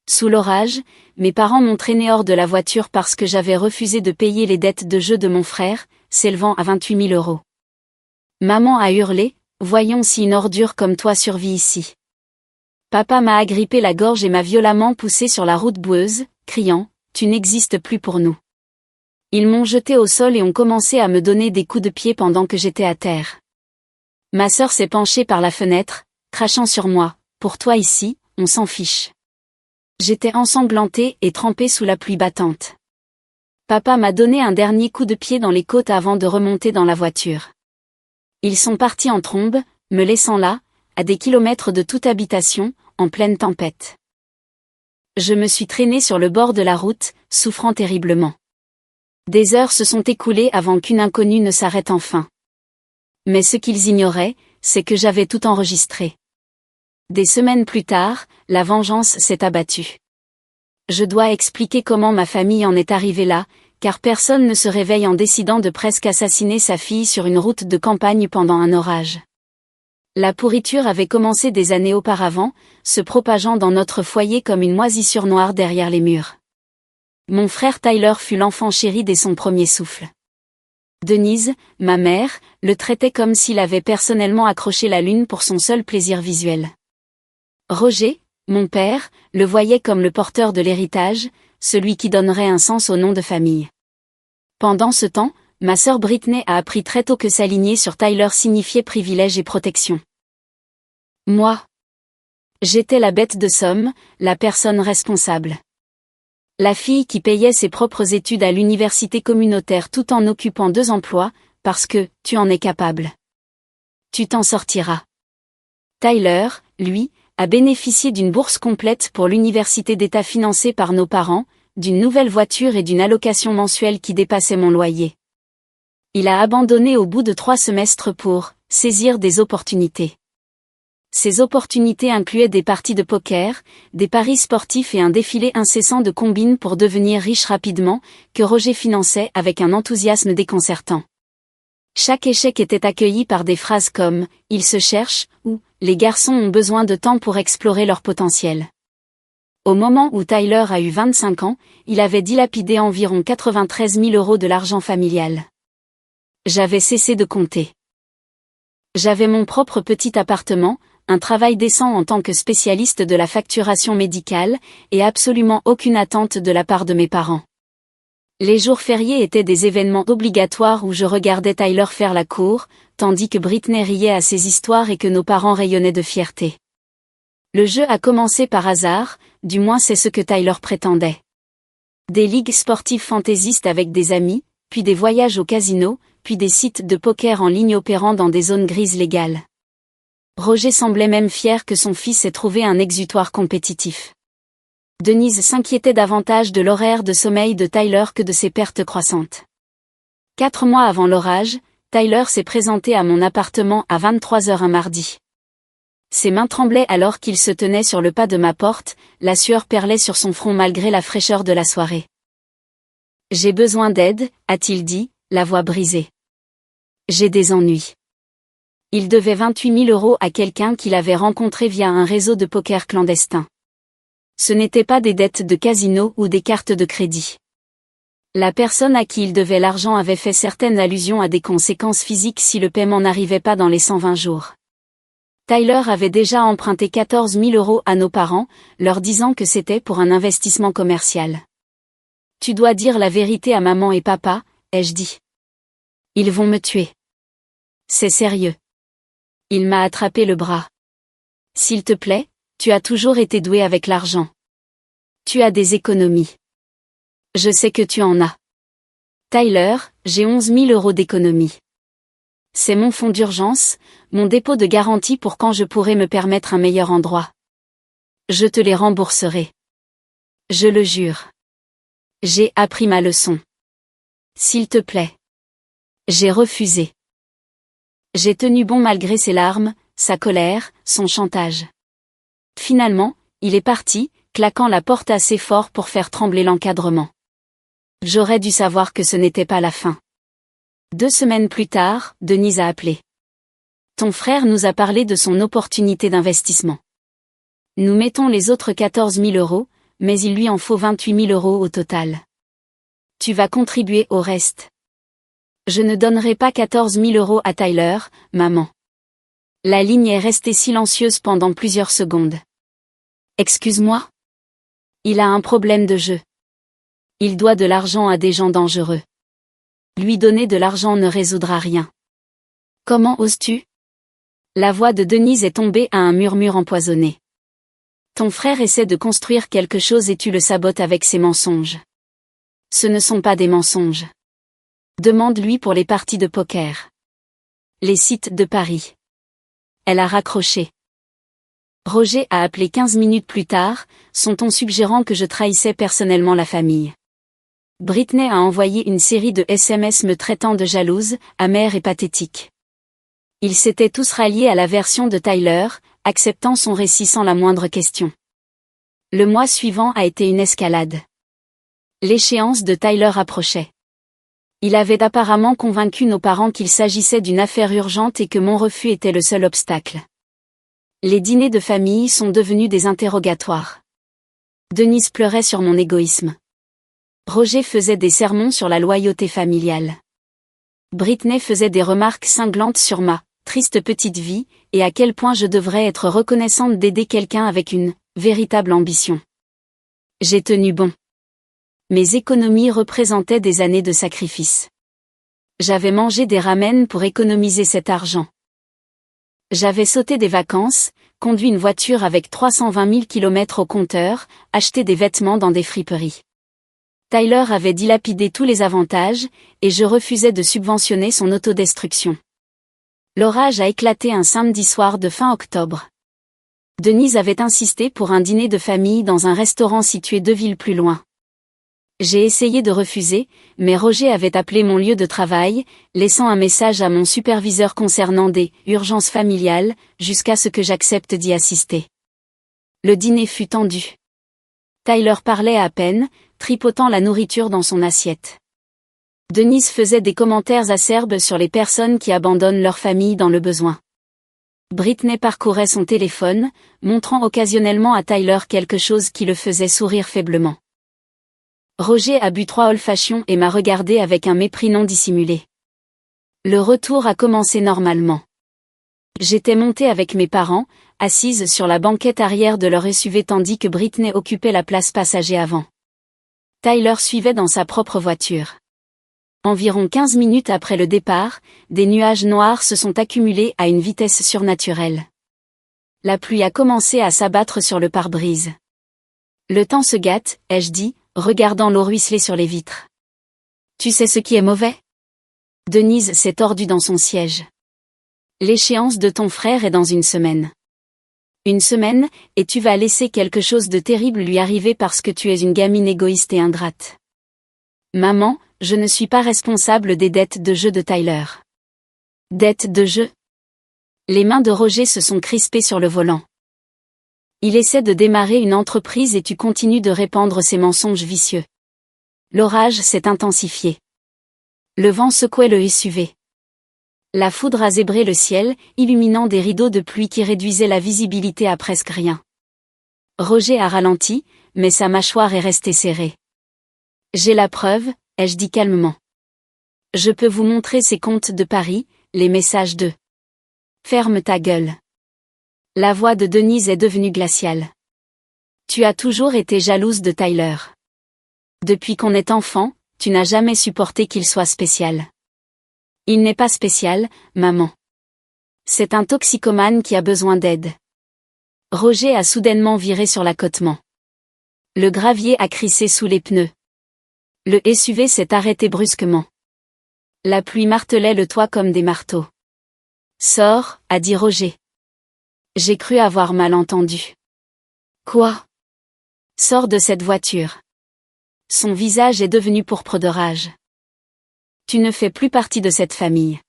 Sous l'orage, mes parents m'ont traîné hors de la voiture parce que j'avais refusé de payer les dettes de jeu de mon frère, s'élevant à 28 000 €. Maman a hurlé, « Voyons si une ordure comme toi survit ici. » Papa m'a agrippé la gorge et m'a violemment poussé sur la route boueuse, criant, « Tu n'existes plus pour nous. » Ils m'ont jeté au sol et ont commencé à me donner des coups de pied pendant que j'étais à terre. Ma sœur s'est penchée par la fenêtre, crachant sur moi, « Pour toi ici, on s'en fiche. » J'étais ensanglantée et trempée sous la pluie battante. Papa m'a donné un dernier coup de pied dans les côtes avant de remonter dans la voiture. Ils sont partis en trombe, me laissant là, à des kilomètres de toute habitation, en pleine tempête. Je me suis traînée sur le bord de la route, souffrant terriblement. Des heures se sont écoulées avant qu'une inconnue ne s'arrête enfin. Mais ce qu'ils ignoraient, c'est que j'avais tout enregistré. Des semaines plus tard, la vengeance s'est abattue. Je dois expliquer comment ma famille en est arrivée là, car personne ne se réveille en décidant de presque assassiner sa fille sur une route de campagne pendant un orage. La pourriture avait commencé des années auparavant, se propageant dans notre foyer comme une moisissure noire derrière les murs. Mon frère Tyler fut l'enfant chéri dès son premier souffle. Denise, ma mère, le traitait comme s'il avait personnellement accroché la lune pour son seul plaisir visuel. Roger, mon père, le voyait comme le porteur de l'héritage, celui qui donnerait un sens au nom de famille. Pendant ce temps, ma sœur Britney a appris très tôt que s'aligner sur Tyler signifiait privilège et protection. Moi, j'étais la bête de somme, la personne responsable. La fille qui payait ses propres études à l'université communautaire tout en occupant 2 emplois, parce que, tu en es capable. Tu t'en sortiras. Tyler, lui, a bénéficié d'une bourse complète pour l'université d'État financée par nos parents, d'une nouvelle voiture et d'une allocation mensuelle qui dépassait mon loyer. Il a abandonné au bout de 3 semestres pour saisir des opportunités. Ces opportunités incluaient des parties de poker, des paris sportifs et un défilé incessant de combines pour devenir riche rapidement, que Roger finançait avec un enthousiasme déconcertant. Chaque échec était accueilli par des phrases comme « ils se cherchent » ou « les garçons ont besoin de temps pour explorer leur potentiel ». Au moment où Tyler a eu 25 ans, il avait dilapidé environ 93 000 € de l'argent familial. J'avais cessé de compter. J'avais mon propre petit appartement, un travail décent en tant que spécialiste de la facturation médicale, et absolument aucune attente de la part de mes parents. Les jours fériés étaient des événements obligatoires où je regardais Tyler faire la cour, tandis que Britney riait à ses histoires et que nos parents rayonnaient de fierté. Le jeu a commencé par hasard, du moins c'est ce que Tyler prétendait. Des ligues sportives fantaisistes avec des amis, puis des voyages au casino, puis des sites de poker en ligne opérant dans des zones grises légales. Roger semblait même fier que son fils ait trouvé un exutoire compétitif. Denise s'inquiétait davantage de l'horaire de sommeil de Tyler que de ses pertes croissantes. 4 mois avant l'orage, Tyler s'est présenté à mon appartement à 23 h un mardi. Ses mains tremblaient alors qu'il se tenait sur le pas de ma porte, la sueur perlait sur son front malgré la fraîcheur de la soirée. « J'ai besoin d'aide », a-t-il dit, la voix brisée. « J'ai des ennuis. » Il devait 28 000 € à quelqu'un qu'il avait rencontré via un réseau de poker clandestin. Ce n'étaient pas des dettes de casino ou des cartes de crédit. La personne à qui il devait l'argent avait fait certaines allusions à des conséquences physiques si le paiement n'arrivait pas dans les 120 jours. Tyler avait déjà emprunté 14 000 € à nos parents, leur disant que c'était pour un investissement commercial. « Tu dois dire la vérité à maman et papa », ai-je dit. « Ils vont me tuer. » « C'est sérieux. » Il m'a attrapé le bras. « S'il te plaît, tu as toujours été doué avec l'argent. Tu as des économies. Je sais que tu en as. Tyler, j'ai 11 000 € d'économies. C'est mon fonds d'urgence, mon dépôt de garantie pour quand je pourrai me permettre un meilleur endroit. Je te les rembourserai. Je le jure. J'ai appris ma leçon. S'il te plaît. J'ai refusé. J'ai tenu bon malgré ses larmes, sa colère, son chantage. Finalement, il est parti, claquant la porte assez fort pour faire trembler l'encadrement. J'aurais dû savoir que ce n'était pas la fin. 2 semaines plus tard, Denise a appelé. Ton frère nous a parlé de son opportunité d'investissement. Nous mettons les autres 14 000 €, mais il lui en faut 28 000 € au total. Tu vas contribuer au reste. Je ne donnerai pas 14 000 € à Tyler, maman. La ligne est restée silencieuse pendant plusieurs secondes. Excuse-moi? Il a un problème de jeu. Il doit de l'argent à des gens dangereux. Lui donner de l'argent ne résoudra rien. Comment oses-tu? La voix de Denise est tombée à un murmure empoisonné. Ton frère essaie de construire quelque chose et tu le sabotes avec ses mensonges. Ce ne sont pas des mensonges. Demande-lui pour les parties de poker. Les sites de paris. Elle a raccroché. Roger a appelé 15 minutes plus tard, son ton suggérant que je trahissais personnellement la famille. Britney a envoyé une série de SMS me traitant de jalouse, amère et pathétique. Ils s'étaient tous ralliés à la version de Tyler, acceptant son récit sans la moindre question. Le mois suivant a été une escalade. L'échéance de Tyler approchait. Il avait apparemment convaincu nos parents qu'il s'agissait d'une affaire urgente et que mon refus était le seul obstacle. Les dîners de famille sont devenus des interrogatoires. Denise pleurait sur mon égoïsme. Roger faisait des sermons sur la loyauté familiale. Britney faisait des remarques cinglantes sur ma triste petite vie, et à quel point je devrais être reconnaissante d'aider quelqu'un avec une véritable ambition. J'ai tenu bon. Mes économies représentaient des années de sacrifice. J'avais mangé des ramen pour économiser cet argent. J'avais sauté des vacances, conduit une voiture avec 320 000 km au compteur, acheté des vêtements dans des friperies. Tyler avait dilapidé tous les avantages, et je refusais de subventionner son autodestruction. L'orage a éclaté un samedi soir de fin octobre. Denise avait insisté pour un dîner de famille dans un restaurant situé 2 villes plus loin. J'ai essayé de refuser, mais Roger avait appelé mon lieu de travail, laissant un message à mon superviseur concernant des urgences familiales, jusqu'à ce que j'accepte d'y assister. Le dîner fut tendu. Tyler parlait à peine, tripotant la nourriture dans son assiette. Denise faisait des commentaires acerbes sur les personnes qui abandonnent leur famille dans le besoin. Britney parcourait son téléphone, montrant occasionnellement à Tyler quelque chose qui le faisait sourire faiblement. Roger a bu 3 old-fashions et m'a regardé avec un mépris non dissimulé. Le retour a commencé normalement. J'étais montée avec mes parents, assise sur la banquette arrière de leur SUV tandis que Britney occupait la place passager avant. Tyler suivait dans sa propre voiture. Environ 15 minutes après le départ, des nuages noirs se sont accumulés à une vitesse surnaturelle. La pluie a commencé à s'abattre sur le pare-brise. Le temps se gâte, ai-je dit, regardant l'eau ruisseler sur les vitres. Tu sais ce qui est mauvais? Denise s'est tordue dans son siège. L'échéance de ton frère est dans une semaine. Une semaine, et tu vas laisser quelque chose de terrible lui arriver parce que tu es une gamine égoïste et ingrate. Maman, je ne suis pas responsable des dettes de jeu de Tyler. Dettes de jeu? Les mains de Roger se sont crispées sur le volant. Il essaie de démarrer une entreprise et tu continues de répandre ses mensonges vicieux. L'orage s'est intensifié. Le vent secouait le SUV. La foudre a zébré le ciel, illuminant des rideaux de pluie qui réduisaient la visibilité à presque rien. Roger a ralenti, mais sa mâchoire est restée serrée. J'ai la preuve, ai-je dit calmement. Je peux vous montrer ces comptes de Paris, les messages de... Ferme ta gueule. La voix de Denise est devenue glaciale. Tu as toujours été jalouse de Tyler. Depuis qu'on est enfant, tu n'as jamais supporté qu'il soit spécial. Il n'est pas spécial, maman. C'est un toxicomane qui a besoin d'aide. Roger a soudainement viré sur l'accotement. Le gravier a crissé sous les pneus. Le SUV s'est arrêté brusquement. La pluie martelait le toit comme des marteaux. Sors, a dit Roger. J'ai cru avoir mal entendu. Quoi? Sors de cette voiture. Son visage est devenu pourpre de rage. Tu ne fais plus partie de cette famille.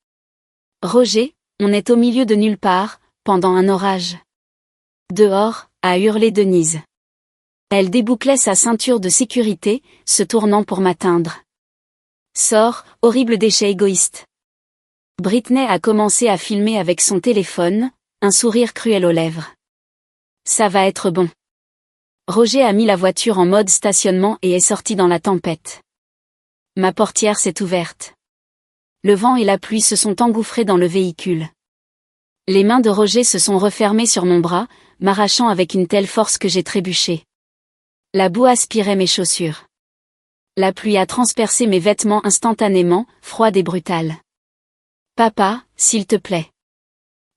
Roger, on est au milieu de nulle part, pendant un orage. Dehors, a hurlé Denise. Elle débouclait sa ceinture de sécurité, se tournant pour m'atteindre. Sors, horrible déchet égoïste. Britney a commencé à filmer avec son téléphone, un sourire cruel aux lèvres. Ça va être bon. Roger a mis la voiture en mode stationnement et est sorti dans la tempête. Ma portière s'est ouverte. Le vent et la pluie se sont engouffrés dans le véhicule. Les mains de Roger se sont refermées sur mon bras, m'arrachant avec une telle force que j'ai trébuché. La boue aspirait mes chaussures. La pluie a transpercé mes vêtements instantanément, froide et brutale. Papa, s'il te plaît.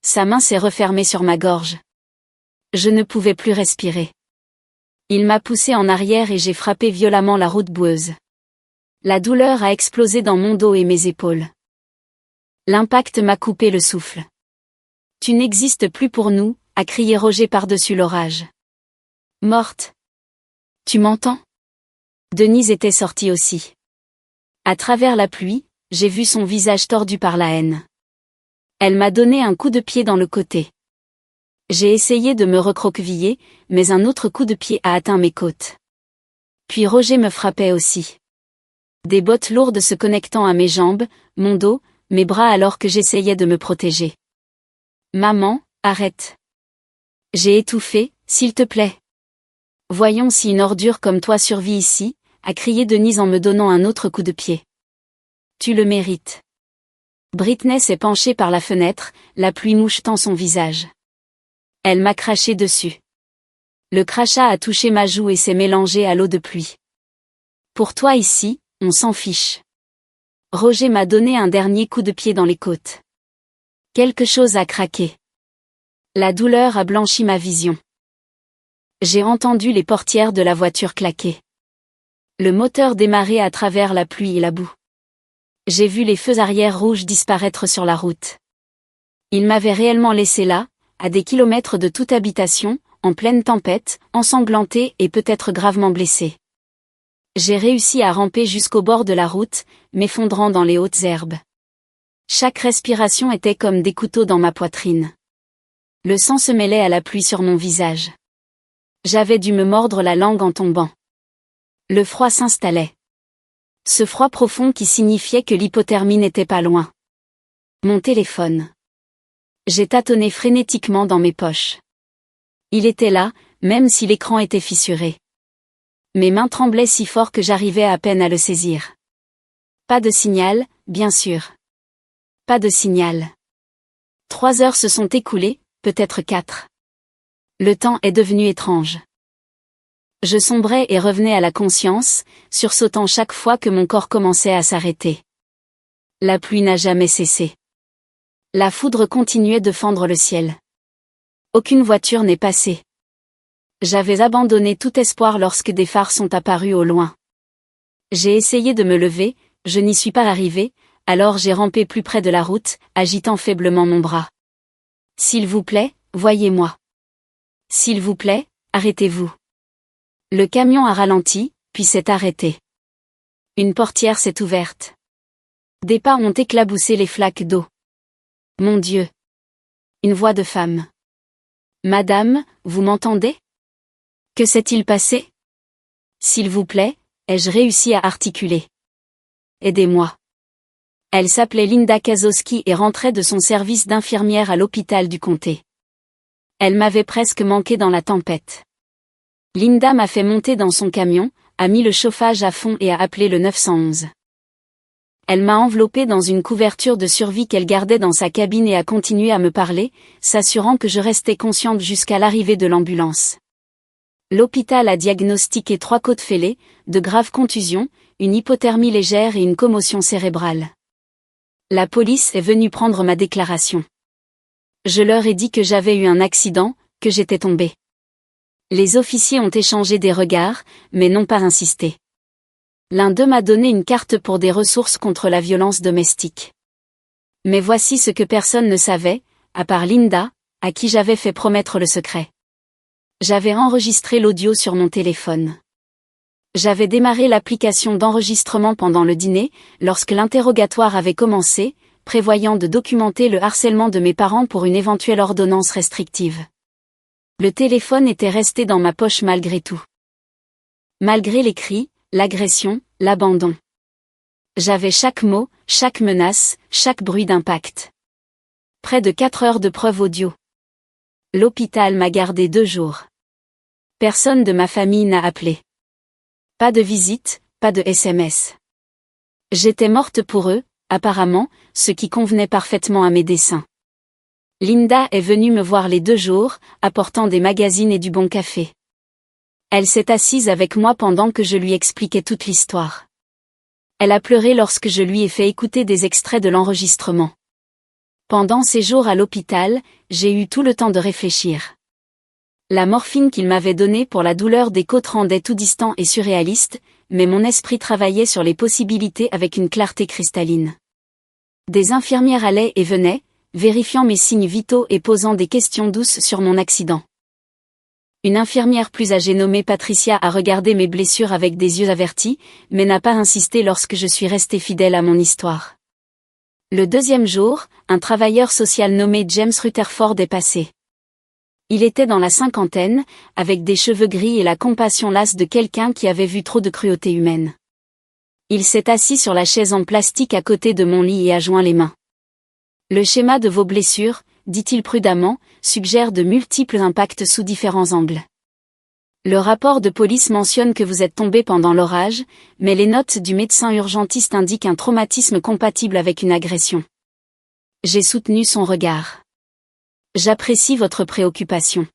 Sa main s'est refermée sur ma gorge. Je ne pouvais plus respirer. Il m'a poussé en arrière et j'ai frappé violemment la route boueuse. La douleur a explosé dans mon dos et mes épaules. L'impact m'a coupé le souffle. Tu n'existes plus pour nous, a crié Roger par-dessus l'orage. Morte. Tu m'entends? Denise était sortie aussi. À travers la pluie, j'ai vu son visage tordu par la haine. Elle m'a donné un coup de pied dans le côté. J'ai essayé de me recroqueviller, mais un autre coup de pied a atteint mes côtes. Puis Roger me frappait aussi. Des bottes lourdes se connectant à mes jambes, mon dos, mes bras alors que j'essayais de me protéger. Maman, arrête. J'ai étouffé, s'il te plaît. Voyons si une ordure comme toi survit ici, a crié Denise en me donnant un autre coup de pied. Tu le mérites. Britney s'est penchée par la fenêtre, la pluie mouchetant son visage. Elle m'a craché dessus. Le crachat a touché ma joue et s'est mélangé à l'eau de pluie. Pour toi ici, on s'en fiche. Roger m'a donné un dernier coup de pied dans les côtes. Quelque chose a craqué. La douleur a blanchi ma vision. J'ai entendu les portières de la voiture claquer. Le moteur démarrer à travers la pluie et la boue. J'ai vu les feux arrière rouges disparaître sur la route. Ils m'avaient réellement laissé là, à des kilomètres de toute habitation, en pleine tempête, ensanglanté et peut-être gravement blessé. J'ai réussi à ramper jusqu'au bord de la route, m'effondrant dans les hautes herbes. Chaque respiration était comme des couteaux dans ma poitrine. Le sang se mêlait à la pluie sur mon visage. J'avais dû me mordre la langue en tombant. Le froid s'installait. Ce froid profond qui signifiait que l'hypothermie n'était pas loin. Mon téléphone. J'ai tâtonné frénétiquement dans mes poches. Il était là, même si l'écran était fissuré. Mes mains tremblaient si fort que j'arrivais à peine à le saisir. Pas de signal, bien sûr. Pas de signal. 3 heures se sont écoulées, peut-être 4. Le temps est devenu étrange. Je sombrais et revenais à la conscience, sursautant chaque fois que mon corps commençait à s'arrêter. La pluie n'a jamais cessé. La foudre continuait de fendre le ciel. Aucune voiture n'est passée. J'avais abandonné tout espoir lorsque des phares sont apparus au loin. J'ai essayé de me lever, je n'y suis pas arrivé, alors j'ai rampé plus près de la route, agitant faiblement mon bras. S'il vous plaît, voyez-moi. S'il vous plaît, arrêtez-vous. Le camion a ralenti, puis s'est arrêté. Une portière s'est ouverte. Des pas ont éclaboussé les flaques d'eau. Mon Dieu. Une voix de femme. Madame, vous m'entendez? Que s'est-il passé? S'il vous plaît, ai-je réussi à articuler? Aidez-moi. Elle s'appelait Linda Kazowski et rentrait de son service d'infirmière à l'hôpital du comté. Elle m'avait presque manqué dans la tempête. Linda m'a fait monter dans son camion, a mis le chauffage à fond et a appelé le 911. Elle m'a enveloppé dans une couverture de survie qu'elle gardait dans sa cabine et a continué à me parler, s'assurant que je restais consciente jusqu'à l'arrivée de l'ambulance. L'hôpital a diagnostiqué 3 côtes fêlées, de graves contusions, une hypothermie légère et une commotion cérébrale. La police est venue prendre ma déclaration. Je leur ai dit que j'avais eu un accident, que j'étais tombée. Les officiers ont échangé des regards, mais n'ont pas insisté. L'un d'eux m'a donné une carte pour des ressources contre la violence domestique. Mais voici ce que personne ne savait, à part Linda, à qui j'avais fait promettre le secret. J'avais enregistré l'audio sur mon téléphone. J'avais démarré l'application d'enregistrement pendant le dîner, lorsque l'interrogatoire avait commencé, prévoyant de documenter le harcèlement de mes parents pour une éventuelle ordonnance restrictive. Le téléphone était resté dans ma poche malgré tout. Malgré les cris, l'agression, l'abandon. J'avais chaque mot, chaque menace, chaque bruit d'impact. Près de 4 heures de preuve audio. L'hôpital m'a gardé 2 jours. Personne de ma famille n'a appelé. Pas de visite, pas de SMS. J'étais morte pour eux, apparemment, ce qui convenait parfaitement à mes desseins. Linda est venue me voir les 2 jours, apportant des magazines et du bon café. Elle s'est assise avec moi pendant que je lui expliquais toute l'histoire. Elle a pleuré lorsque je lui ai fait écouter des extraits de l'enregistrement. Pendant ces jours à l'hôpital, j'ai eu tout le temps de réfléchir. La morphine qu'il m'avait donnée pour la douleur des côtes rendait tout distant et surréaliste, mais mon esprit travaillait sur les possibilités avec une clarté cristalline. Des infirmières allaient et venaient, vérifiant mes signes vitaux et posant des questions douces sur mon accident. Une infirmière plus âgée nommée Patricia a regardé mes blessures avec des yeux avertis, mais n'a pas insisté lorsque je suis restée fidèle à mon histoire. Le 2e jour, un travailleur social nommé James Rutherford est passé. Il était dans la 50aine, avec des cheveux gris et la compassion lasse de quelqu'un qui avait vu trop de cruauté humaine. Il s'est assis sur la chaise en plastique à côté de mon lit et a joint les mains. Le schéma de vos blessures, dit-il prudemment, suggère de multiples impacts sous différents angles. Le rapport de police mentionne que vous êtes tombé pendant l'orage, mais les notes du médecin urgentiste indiquent un traumatisme compatible avec une agression. J'ai soutenu son regard. J'apprécie votre préoccupation.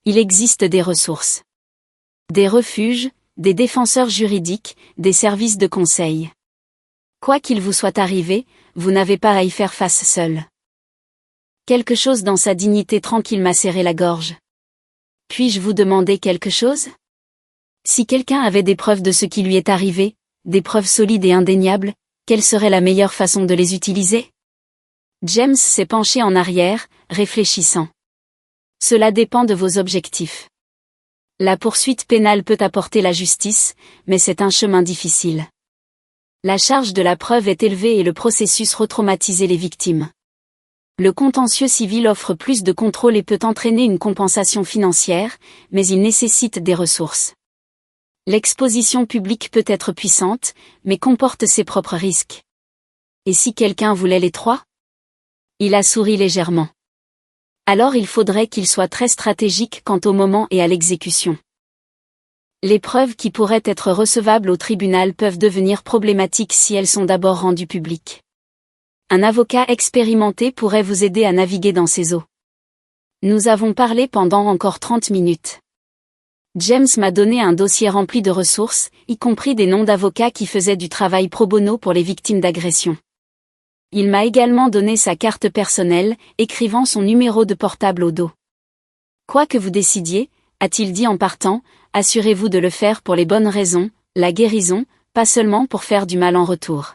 Il existe des ressources. Des refuges, des défenseurs juridiques, des services de conseil. Quoi qu'il vous soit arrivé, vous n'avez pas à y faire face seul. Quelque chose dans sa dignité tranquille m'a serré la gorge. Puis-je vous demander quelque chose? Si quelqu'un avait des preuves de ce qui lui est arrivé, des preuves solides et indéniables, quelle serait la meilleure façon de les utiliser? James s'est penché en arrière, réfléchissant. Cela dépend de vos objectifs. La poursuite pénale peut apporter la justice, mais c'est un chemin difficile. La charge de la preuve est élevée et le processus retraumatise les victimes. Le contentieux civil offre plus de contrôle et peut entraîner une compensation financière, mais il nécessite des ressources. L'exposition publique peut être puissante, mais comporte ses propres risques. Et si quelqu'un voulait les 3? Il a souri légèrement. Alors il faudrait qu'il soit très stratégique quant au moment et à l'exécution. Les preuves qui pourraient être recevables au tribunal peuvent devenir problématiques si elles sont d'abord rendues publiques. Un avocat expérimenté pourrait vous aider à naviguer dans ces eaux. Nous avons parlé pendant encore 30 minutes. James m'a donné un dossier rempli de ressources, y compris des noms d'avocats qui faisaient du travail pro bono pour les victimes d'agression. Il m'a également donné sa carte personnelle, écrivant son numéro de portable au dos. Quoi que vous décidiez, a-t-il dit en partant, assurez-vous de le faire pour les bonnes raisons, la guérison, pas seulement pour faire du mal en retour.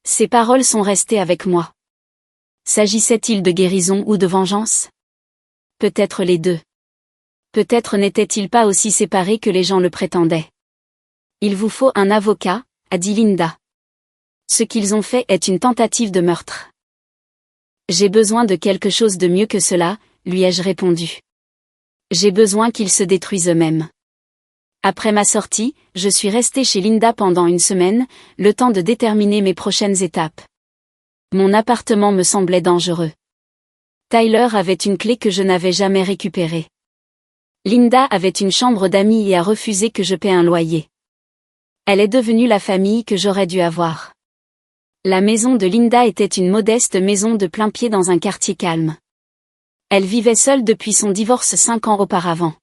Ces paroles sont restées avec moi. S'agissait-il de guérison ou de vengeance? Peut-être les 2. Peut-être n'étaient-ils pas aussi séparés que les gens le prétendaient. Il vous faut un avocat, a dit Linda. Ce qu'ils ont fait est une tentative de meurtre. J'ai besoin de quelque chose de mieux que cela, lui ai-je répondu. J'ai besoin qu'ils se détruisent eux-mêmes. Après ma sortie, je suis restée chez Linda pendant une semaine, le temps de déterminer mes prochaines étapes. Mon appartement me semblait dangereux. Tyler avait une clé que je n'avais jamais récupérée. Linda avait une chambre d'amis et a refusé que je paie un loyer. Elle est devenue la famille que j'aurais dû avoir. La maison de Linda était une modeste maison de plain-pied dans un quartier calme. Elle vivait seule depuis son divorce 5 ans auparavant.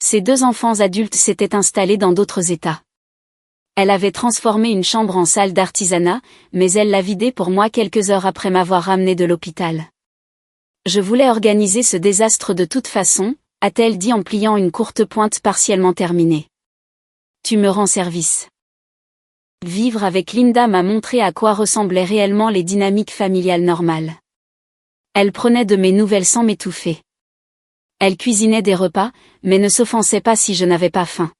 Ses 2 enfants adultes s'étaient installés dans d'autres États. Elle avait transformé une chambre en salle d'artisanat, mais elle l'a vidée pour moi quelques heures après m'avoir ramenée de l'hôpital. Je voulais organiser ce désastre de toute façon, a-t-elle dit en pliant une courte pointe partiellement terminée. Tu me rends service. Vivre avec Linda m'a montré à quoi ressemblaient réellement les dynamiques familiales normales. Elle prenait de mes nouvelles sans m'étouffer. Elle cuisinait des repas, mais ne s'offensait pas si je n'avais pas faim.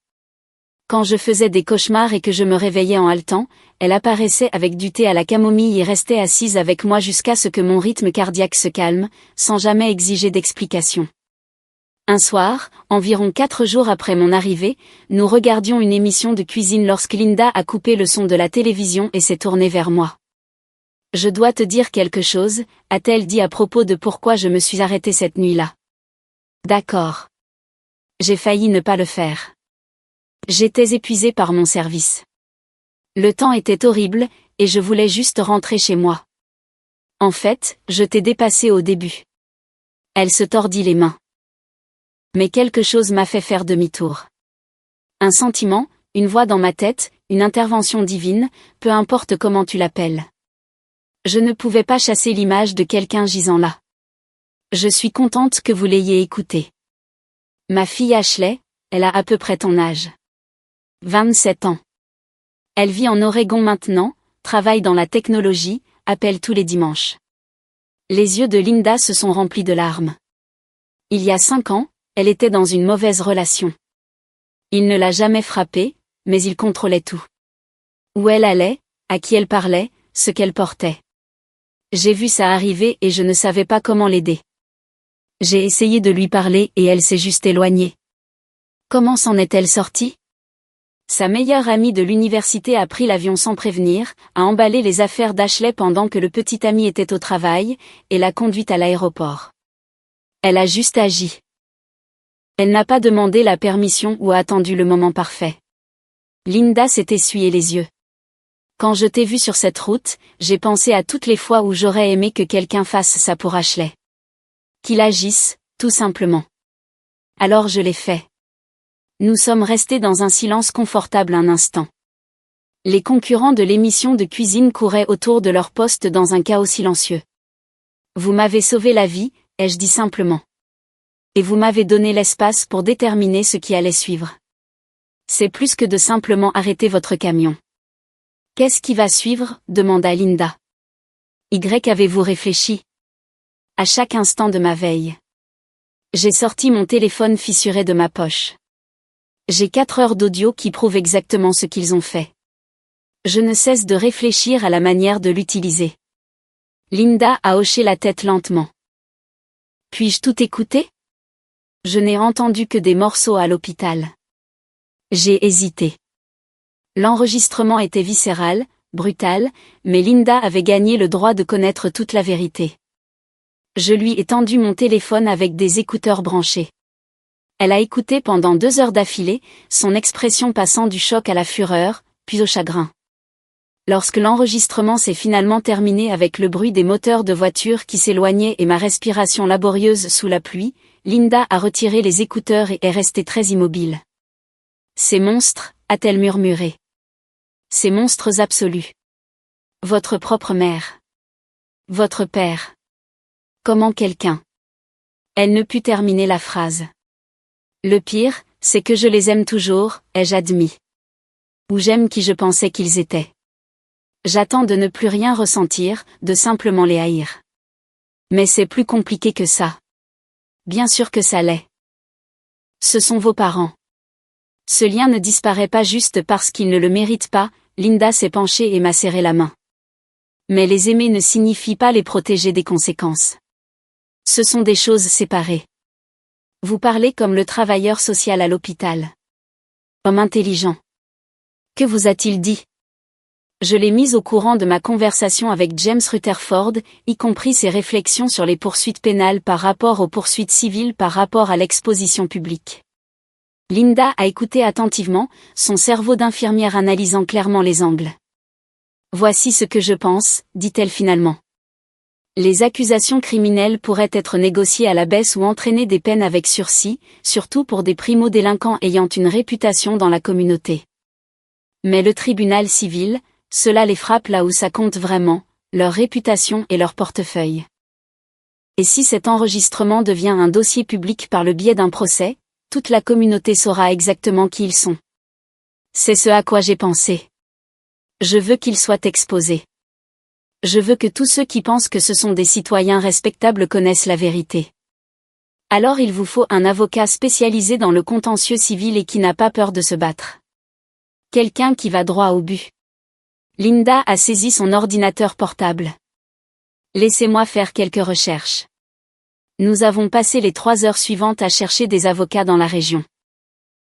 Quand je faisais des cauchemars et que je me réveillais en haletant, elle apparaissait avec du thé à la camomille et restait assise avec moi jusqu'à ce que mon rythme cardiaque se calme, sans jamais exiger d'explication. Un soir, environ 4 jours après mon arrivée, nous regardions une émission de cuisine lorsque Linda a coupé le son de la télévision et s'est tournée vers moi. Je dois te dire quelque chose, a-t-elle dit à propos de pourquoi je me suis arrêtée cette nuit-là. D'accord. J'ai failli ne pas le faire. J'étais épuisée par mon service. Le temps était horrible, et je voulais juste rentrer chez moi. En fait, je t'ai dépassé au début. Elle se tordit les mains. Mais quelque chose m'a fait faire demi-tour. Un sentiment, une voix dans ma tête, une intervention divine, peu importe comment tu l'appelles. Je ne pouvais pas chasser l'image de quelqu'un gisant là. Je suis contente que vous l'ayez écouté. Ma fille Ashley, elle a à peu près ton âge. 27 ans. Elle vit en Oregon maintenant, travaille dans la technologie, appelle tous les dimanches. Les yeux de Linda se sont remplis de larmes. Il y a 5 ans, elle était dans une mauvaise relation. Il ne l'a jamais frappée, mais il contrôlait tout. Où elle allait, à qui elle parlait, ce qu'elle portait. J'ai vu ça arriver et je ne savais pas comment l'aider. J'ai essayé de lui parler et elle s'est juste éloignée. Comment s'en est-elle sortie? Sa meilleure amie de l'université a pris l'avion sans prévenir, a emballé les affaires d'Ashley pendant que le petit ami était au travail, et l'a conduite à l'aéroport. Elle a juste agi. Elle n'a pas demandé la permission ou attendu le moment parfait. Linda s'est essuyé les yeux. Quand je t'ai vu sur cette route, j'ai pensé à toutes les fois où j'aurais aimé que quelqu'un fasse ça pour Ashley. Qu'il agisse, tout simplement. Alors je l'ai fait. Nous sommes restés dans un silence confortable un instant. Les concurrents de l'émission de cuisine couraient autour de leur poste dans un chaos silencieux. Vous m'avez sauvé la vie, ai-je dit simplement. Et vous m'avez donné l'espace pour déterminer ce qui allait suivre. C'est plus que de simplement arrêter votre camion. Qu'est-ce qui va suivre? Demanda Linda. Avez-vous réfléchi? À chaque instant de ma veille. J'ai sorti mon téléphone fissuré de ma poche. J'ai 4 heures d'audio qui prouvent exactement ce qu'ils ont fait. Je ne cesse de réfléchir à la manière de l'utiliser. Linda a hoché la tête lentement. Puis-je tout écouter? Je n'ai entendu que des morceaux à l'hôpital. J'ai hésité. L'enregistrement était viscéral, brutal, mais Linda avait gagné le droit de connaître toute la vérité. Je lui ai tendu mon téléphone avec des écouteurs branchés. Elle a écouté pendant 2 heures d'affilée, son expression passant du choc à la fureur, puis au chagrin. Lorsque l'enregistrement s'est finalement terminé avec le bruit des moteurs de voiture qui s'éloignaient et ma respiration laborieuse sous la pluie, Linda a retiré les écouteurs et est restée très immobile. Ces monstres, a-t-elle murmuré. Ces monstres absolus. Votre propre mère. Votre père. Comment quelqu'un. Elle ne put terminer la phrase. Le pire, c'est que je les aime toujours, ai-je admis. Ou j'aime qui je pensais qu'ils étaient. J'attends de ne plus rien ressentir, de simplement les haïr. Mais c'est plus compliqué que ça. Bien sûr que ça l'est. Ce sont vos parents. Ce lien ne disparaît pas juste parce qu'ils ne le méritent pas, Linda s'est penchée et m'a serré la main. Mais les aimer ne signifie pas les protéger des conséquences. Ce sont des choses séparées. Vous parlez comme le travailleur social à l'hôpital. Homme intelligent. Que vous a-t-il dit? Je l'ai mise au courant de ma conversation avec James Rutherford, y compris ses réflexions sur les poursuites pénales par rapport aux poursuites civiles par rapport à l'exposition publique. Linda a écouté attentivement, son cerveau d'infirmière analysant clairement les angles. Voici ce que je pense, dit-elle finalement. Les accusations criminelles pourraient être négociées à la baisse ou entraîner des peines avec sursis, surtout pour des primo-délinquants ayant une réputation dans la communauté. Mais le tribunal civil, cela les frappe là où ça compte vraiment, leur réputation et leur portefeuille. Et si cet enregistrement devient un dossier public par le biais d'un procès, toute la communauté saura exactement qui ils sont. C'est ce à quoi j'ai pensé. Je veux qu'ils soient exposés. Je veux que tous ceux qui pensent que ce sont des citoyens respectables connaissent la vérité. Alors il vous faut un avocat spécialisé dans le contentieux civil et qui n'a pas peur de se battre. Quelqu'un qui va droit au but. Linda a saisi son ordinateur portable. Laissez-moi faire quelques recherches. Nous avons passé les 3 heures suivantes à chercher des avocats dans la région.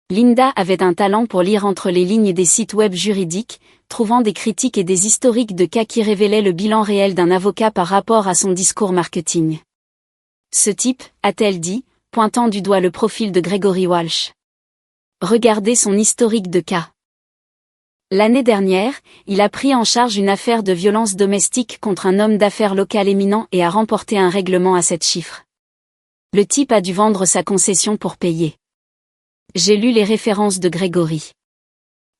Linda avait un talent pour lire entre les lignes des sites web juridiques, trouvant des critiques et des historiques de cas qui révélaient le bilan réel d'un avocat par rapport à son discours marketing. Ce type, a-t-elle dit, pointant du doigt le profil de Gregory Walsh. Regardez son historique de cas. L'année dernière, il a pris en charge une affaire de violence domestique contre un homme d'affaires local éminent et a remporté un règlement à 7 chiffres. Le type a dû vendre sa concession pour payer. J'ai lu les références de Gregory.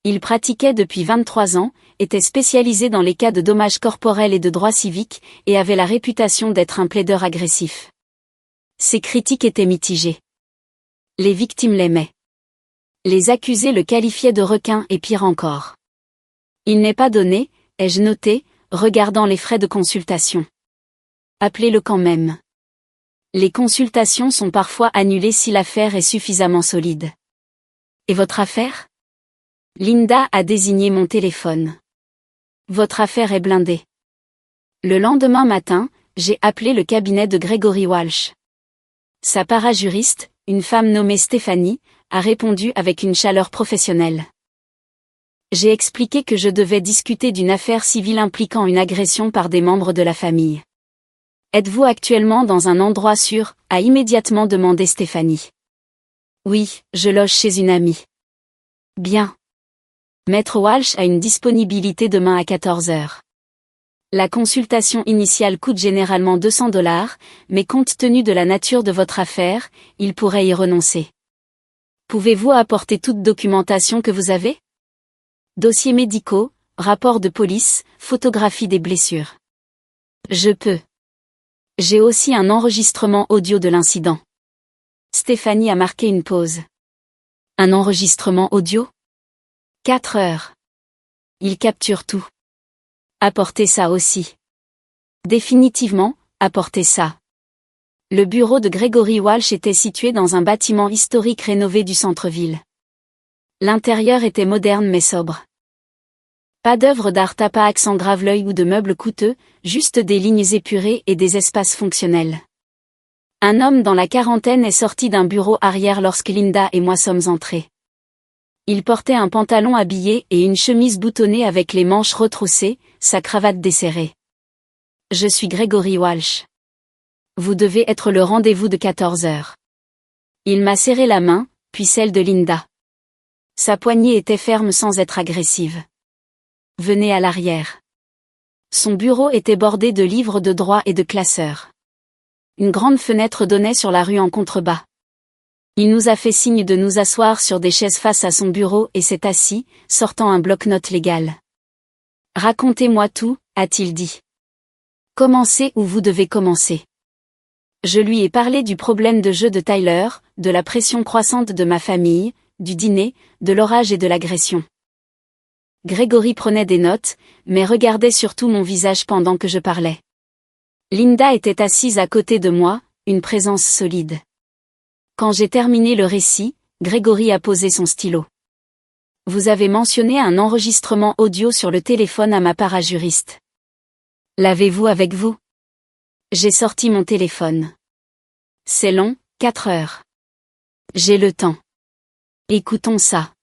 Il pratiquait depuis 23 ans, était spécialisé dans les cas de dommages corporels et de droit civique, et avait la réputation d'être un plaideur agressif. Ses critiques étaient mitigées. Les victimes l'aimaient. Les accusés le qualifiaient de requin et pire encore. Il n'est pas donné, ai-je noté, regardant les frais de consultation. Appelez-le quand même. Les consultations sont parfois annulées si l'affaire est suffisamment solide. Et votre affaire ? Linda a désigné mon téléphone. Votre affaire est blindée. Le lendemain matin, j'ai appelé le cabinet de Gregory Walsh. Sa parajuriste, une femme nommée Stéphanie, a répondu avec une chaleur professionnelle. J'ai expliqué que je devais discuter d'une affaire civile impliquant une agression par des membres de la famille. Êtes-vous actuellement dans un endroit sûr ? A immédiatement demandé Stéphanie. Oui, je loge chez une amie. Bien. Maître Walsh a une disponibilité demain à 14 heures. La consultation initiale coûte généralement $200, mais compte tenu de la nature de votre affaire, il pourrait y renoncer. Pouvez-vous apporter toute documentation que vous avez ? Dossiers médicaux, rapport de police, photographie des blessures. Je peux. J'ai aussi un enregistrement audio de l'incident. Stéphanie a marqué une pause. Un enregistrement audio ? 4 heures. Il capture tout. Apportez ça aussi. Définitivement, apportez ça. Le bureau de Gregory Walsh était situé dans un bâtiment historique rénové du centre-ville. L'intérieur était moderne mais sobre. Pas d'œuvres d'art tapac sans grave-l'œil ou de meubles coûteux, juste des lignes épurées et des espaces fonctionnels. Un homme dans la quarantaine est sorti d'un bureau arrière lorsque Linda et moi sommes entrés. Il portait un pantalon habillé et une chemise boutonnée avec les manches retroussées, sa cravate desserrée. Je suis Gregory Walsh. Vous devez être le rendez-vous de 14 heures. Il m'a serré la main, puis celle de Linda. Sa poignée était ferme sans être agressive. Venez à l'arrière. Son bureau était bordé de livres de droit et de classeurs. Une grande fenêtre donnait sur la rue en contrebas. Il nous a fait signe de nous asseoir sur des chaises face à son bureau et s'est assis, sortant un bloc-notes légal. Racontez-moi tout, a-t-il dit. Commencez où vous devez commencer. Je lui ai parlé du problème de jeu de Tyler, de la pression croissante de ma famille, du dîner, de l'orage et de l'agression. Gregory prenait des notes, mais regardait surtout mon visage pendant que je parlais. Linda était assise à côté de moi, une présence solide. Quand j'ai terminé le récit, Gregory a posé son stylo. Vous avez mentionné un enregistrement audio sur le téléphone à ma parajuriste. L'avez-vous avec vous ? J'ai sorti mon téléphone. C'est long, 4 heures. J'ai le temps. Écoutons ça.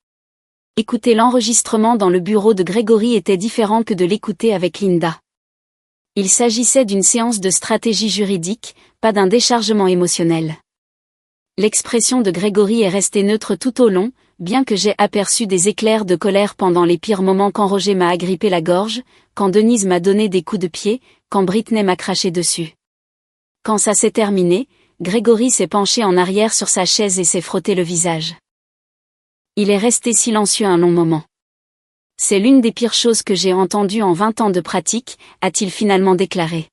Écouter l'enregistrement dans le bureau de Gregory était différent que de l'écouter avec Linda. Il s'agissait d'une séance de stratégie juridique, pas d'un déchargement émotionnel. L'expression de Gregory est restée neutre tout au long, bien que j'ai aperçu des éclairs de colère pendant les pires moments quand Roger m'a agrippé la gorge, quand Denise m'a donné des coups de pied, quand Britney m'a craché dessus. Quand ça s'est terminé, Gregory s'est penché en arrière sur sa chaise et s'est frotté le visage. Il est resté silencieux un long moment. C'est l'une des pires choses que j'ai entendues en 20 ans de pratique, a-t-il finalement déclaré.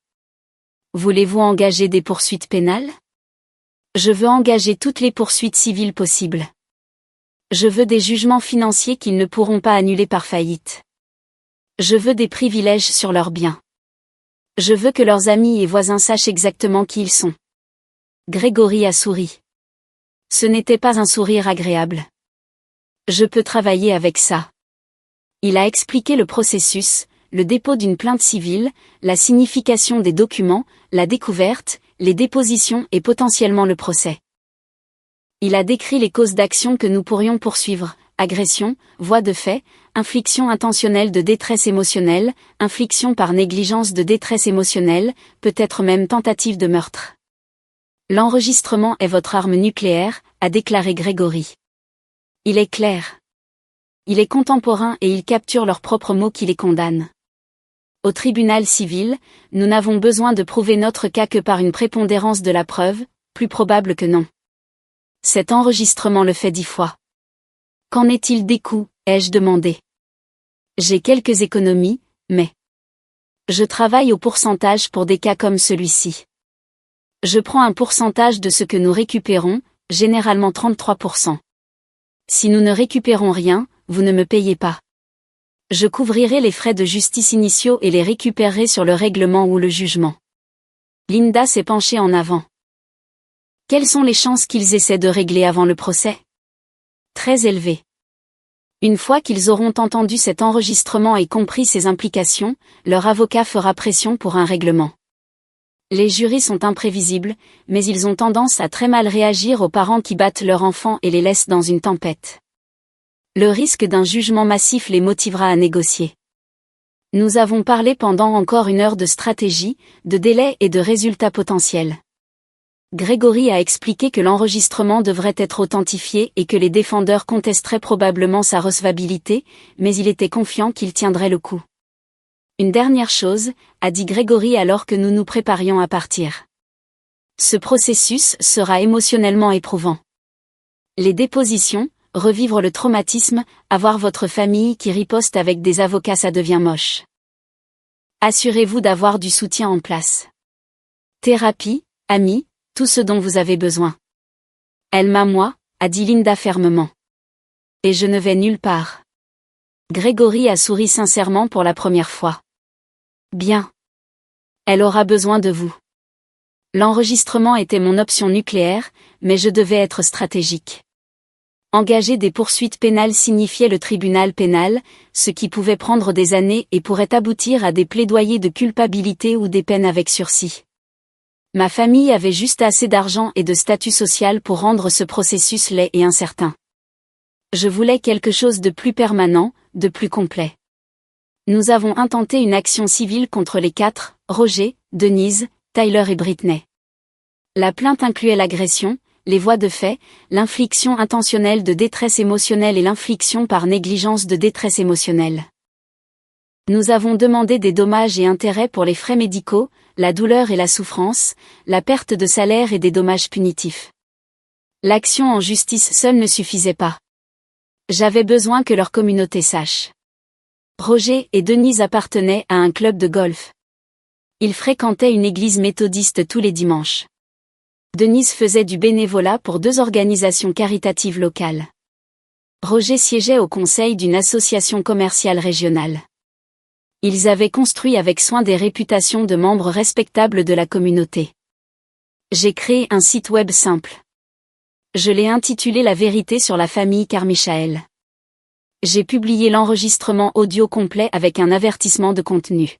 Voulez-vous engager des poursuites pénales ? Je veux engager toutes les poursuites civiles possibles. Je veux des jugements financiers qu'ils ne pourront pas annuler par faillite. Je veux des privilèges sur leurs biens. Je veux que leurs amis et voisins sachent exactement qui ils sont. Gregory a souri. Ce n'était pas un sourire agréable. Je peux travailler avec ça. Il a expliqué le processus, le dépôt d'une plainte civile, la signification des documents, la découverte, les dépositions et potentiellement le procès. Il a décrit les causes d'action que nous pourrions poursuivre, agression, voie de fait, infliction intentionnelle de détresse émotionnelle, infliction par négligence de détresse émotionnelle, peut-être même tentative de meurtre. L'enregistrement est votre arme nucléaire, a déclaré Grégory. Il est clair. Il est contemporain et il capture leurs propres mots qui les condamnent. Au tribunal civil, nous n'avons besoin de prouver notre cas que par une prépondérance de la preuve, plus probable que non. Cet enregistrement le fait 10 fois. Qu'en est-il des coûts, ai-je demandé. J'ai quelques économies, mais je travaille au pourcentage pour des cas comme celui-ci. Je prends un pourcentage de ce que nous récupérons, généralement 33%. Si nous ne récupérons rien, vous ne me payez pas. Je couvrirai les frais de justice initiaux et les récupérerai sur le règlement ou le jugement. Linda s'est penchée en avant. Quelles sont les chances qu'ils essaient de régler avant le procès? Très élevées. Une fois qu'ils auront entendu cet enregistrement et compris ses implications, leur avocat fera pression pour un règlement. Les jurys sont imprévisibles, mais ils ont tendance à très mal réagir aux parents qui battent leur enfant et les laissent dans une tempête. Le risque d'un jugement massif les motivera à négocier. Nous avons parlé pendant encore 1 heure de stratégie, de délais et de résultats potentiels. Grégory a expliqué que l'enregistrement devrait être authentifié et que les défendeurs contesteraient probablement sa recevabilité, mais il était confiant qu'il tiendrait le coup. Une dernière chose, a dit Grégory alors que nous nous préparions à partir. Ce processus sera émotionnellement éprouvant. Les dépositions, revivre le traumatisme, avoir votre famille qui riposte avec des avocats, ça devient moche. Assurez-vous d'avoir du soutien en place. Thérapie, amis, tout ce dont vous avez besoin. Elle m'a moi, a dit Linda fermement. Et je ne vais nulle part. Grégory a souri sincèrement pour la première fois. Bien. Elle aura besoin de vous. L'enregistrement était mon option nucléaire, mais je devais être stratégique. Engager des poursuites pénales signifiait le tribunal pénal, ce qui pouvait prendre des années et pourrait aboutir à des plaidoyers de culpabilité ou des peines avec sursis. Ma famille avait juste assez d'argent et de statut social pour rendre ce processus laid et incertain. Je voulais quelque chose de plus permanent, de plus complet. Nous avons intenté une action civile contre les 4, Roger, Denise, Tyler et Britney. La plainte incluait l'agression, les voies de fait, l'infliction intentionnelle de détresse émotionnelle et l'infliction par négligence de détresse émotionnelle. Nous avons demandé des dommages et intérêts pour les frais médicaux, la douleur et la souffrance, la perte de salaire et des dommages punitifs. L'action en justice seule ne suffisait pas. J'avais besoin que leur communauté sache. Roger et Denise appartenaient à un club de golf. Ils fréquentaient une église méthodiste tous les dimanches. Denise faisait du bénévolat pour 2 organisations caritatives locales. Roger siégeait au conseil d'une association commerciale régionale. Ils avaient construit avec soin des réputations de membres respectables de la communauté. J'ai créé un site web simple. Je l'ai intitulé La vérité sur la famille Carmichael. J'ai publié l'enregistrement audio complet avec un avertissement de contenu.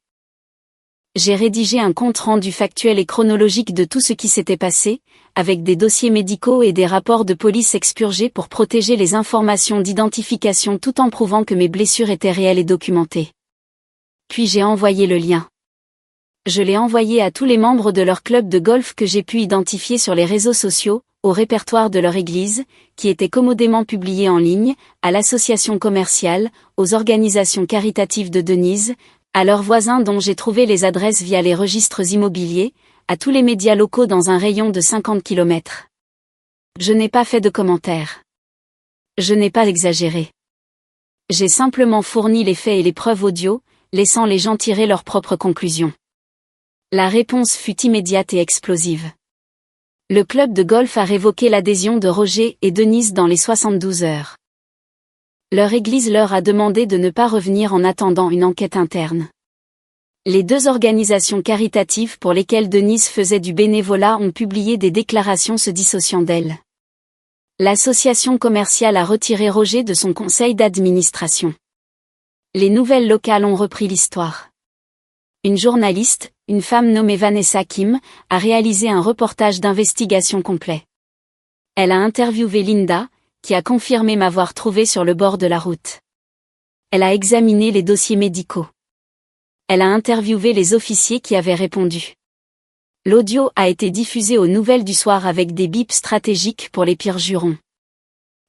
J'ai rédigé un compte-rendu factuel et chronologique de tout ce qui s'était passé, avec des dossiers médicaux et des rapports de police expurgés pour protéger les informations d'identification tout en prouvant que mes blessures étaient réelles et documentées. Puis j'ai envoyé le lien. Je l'ai envoyé à tous les membres de leur club de golf que j'ai pu identifier sur les réseaux sociaux, au répertoire de leur église, qui était commodément publié en ligne, à l'association commerciale, aux organisations caritatives de Denise, à leurs voisins dont j'ai trouvé les adresses via les registres immobiliers, à tous les médias locaux dans un rayon de 50 km. Je n'ai pas fait de commentaires. Je n'ai pas exagéré. J'ai simplement fourni les faits et les preuves audio, laissant les gens tirer leurs propres conclusions. La réponse fut immédiate et explosive. Le club de golf a révoqué l'adhésion de Roger et Denise dans les 72 heures. Leur église leur a demandé de ne pas revenir en attendant une enquête interne. Les 2 organisations caritatives pour lesquelles Denise faisait du bénévolat ont publié des déclarations se dissociant d'elle. L'association commerciale a retiré Roger de son conseil d'administration. Les nouvelles locales ont repris l'histoire. Une journaliste, une femme nommée Vanessa Kim, a réalisé un reportage d'investigation complet. Elle a interviewé Linda, qui a confirmé m'avoir trouvé sur le bord de la route. Elle a examiné les dossiers médicaux. Elle a interviewé les officiers qui avaient répondu. L'audio a été diffusé aux nouvelles du soir avec des bips stratégiques pour les pires jurons.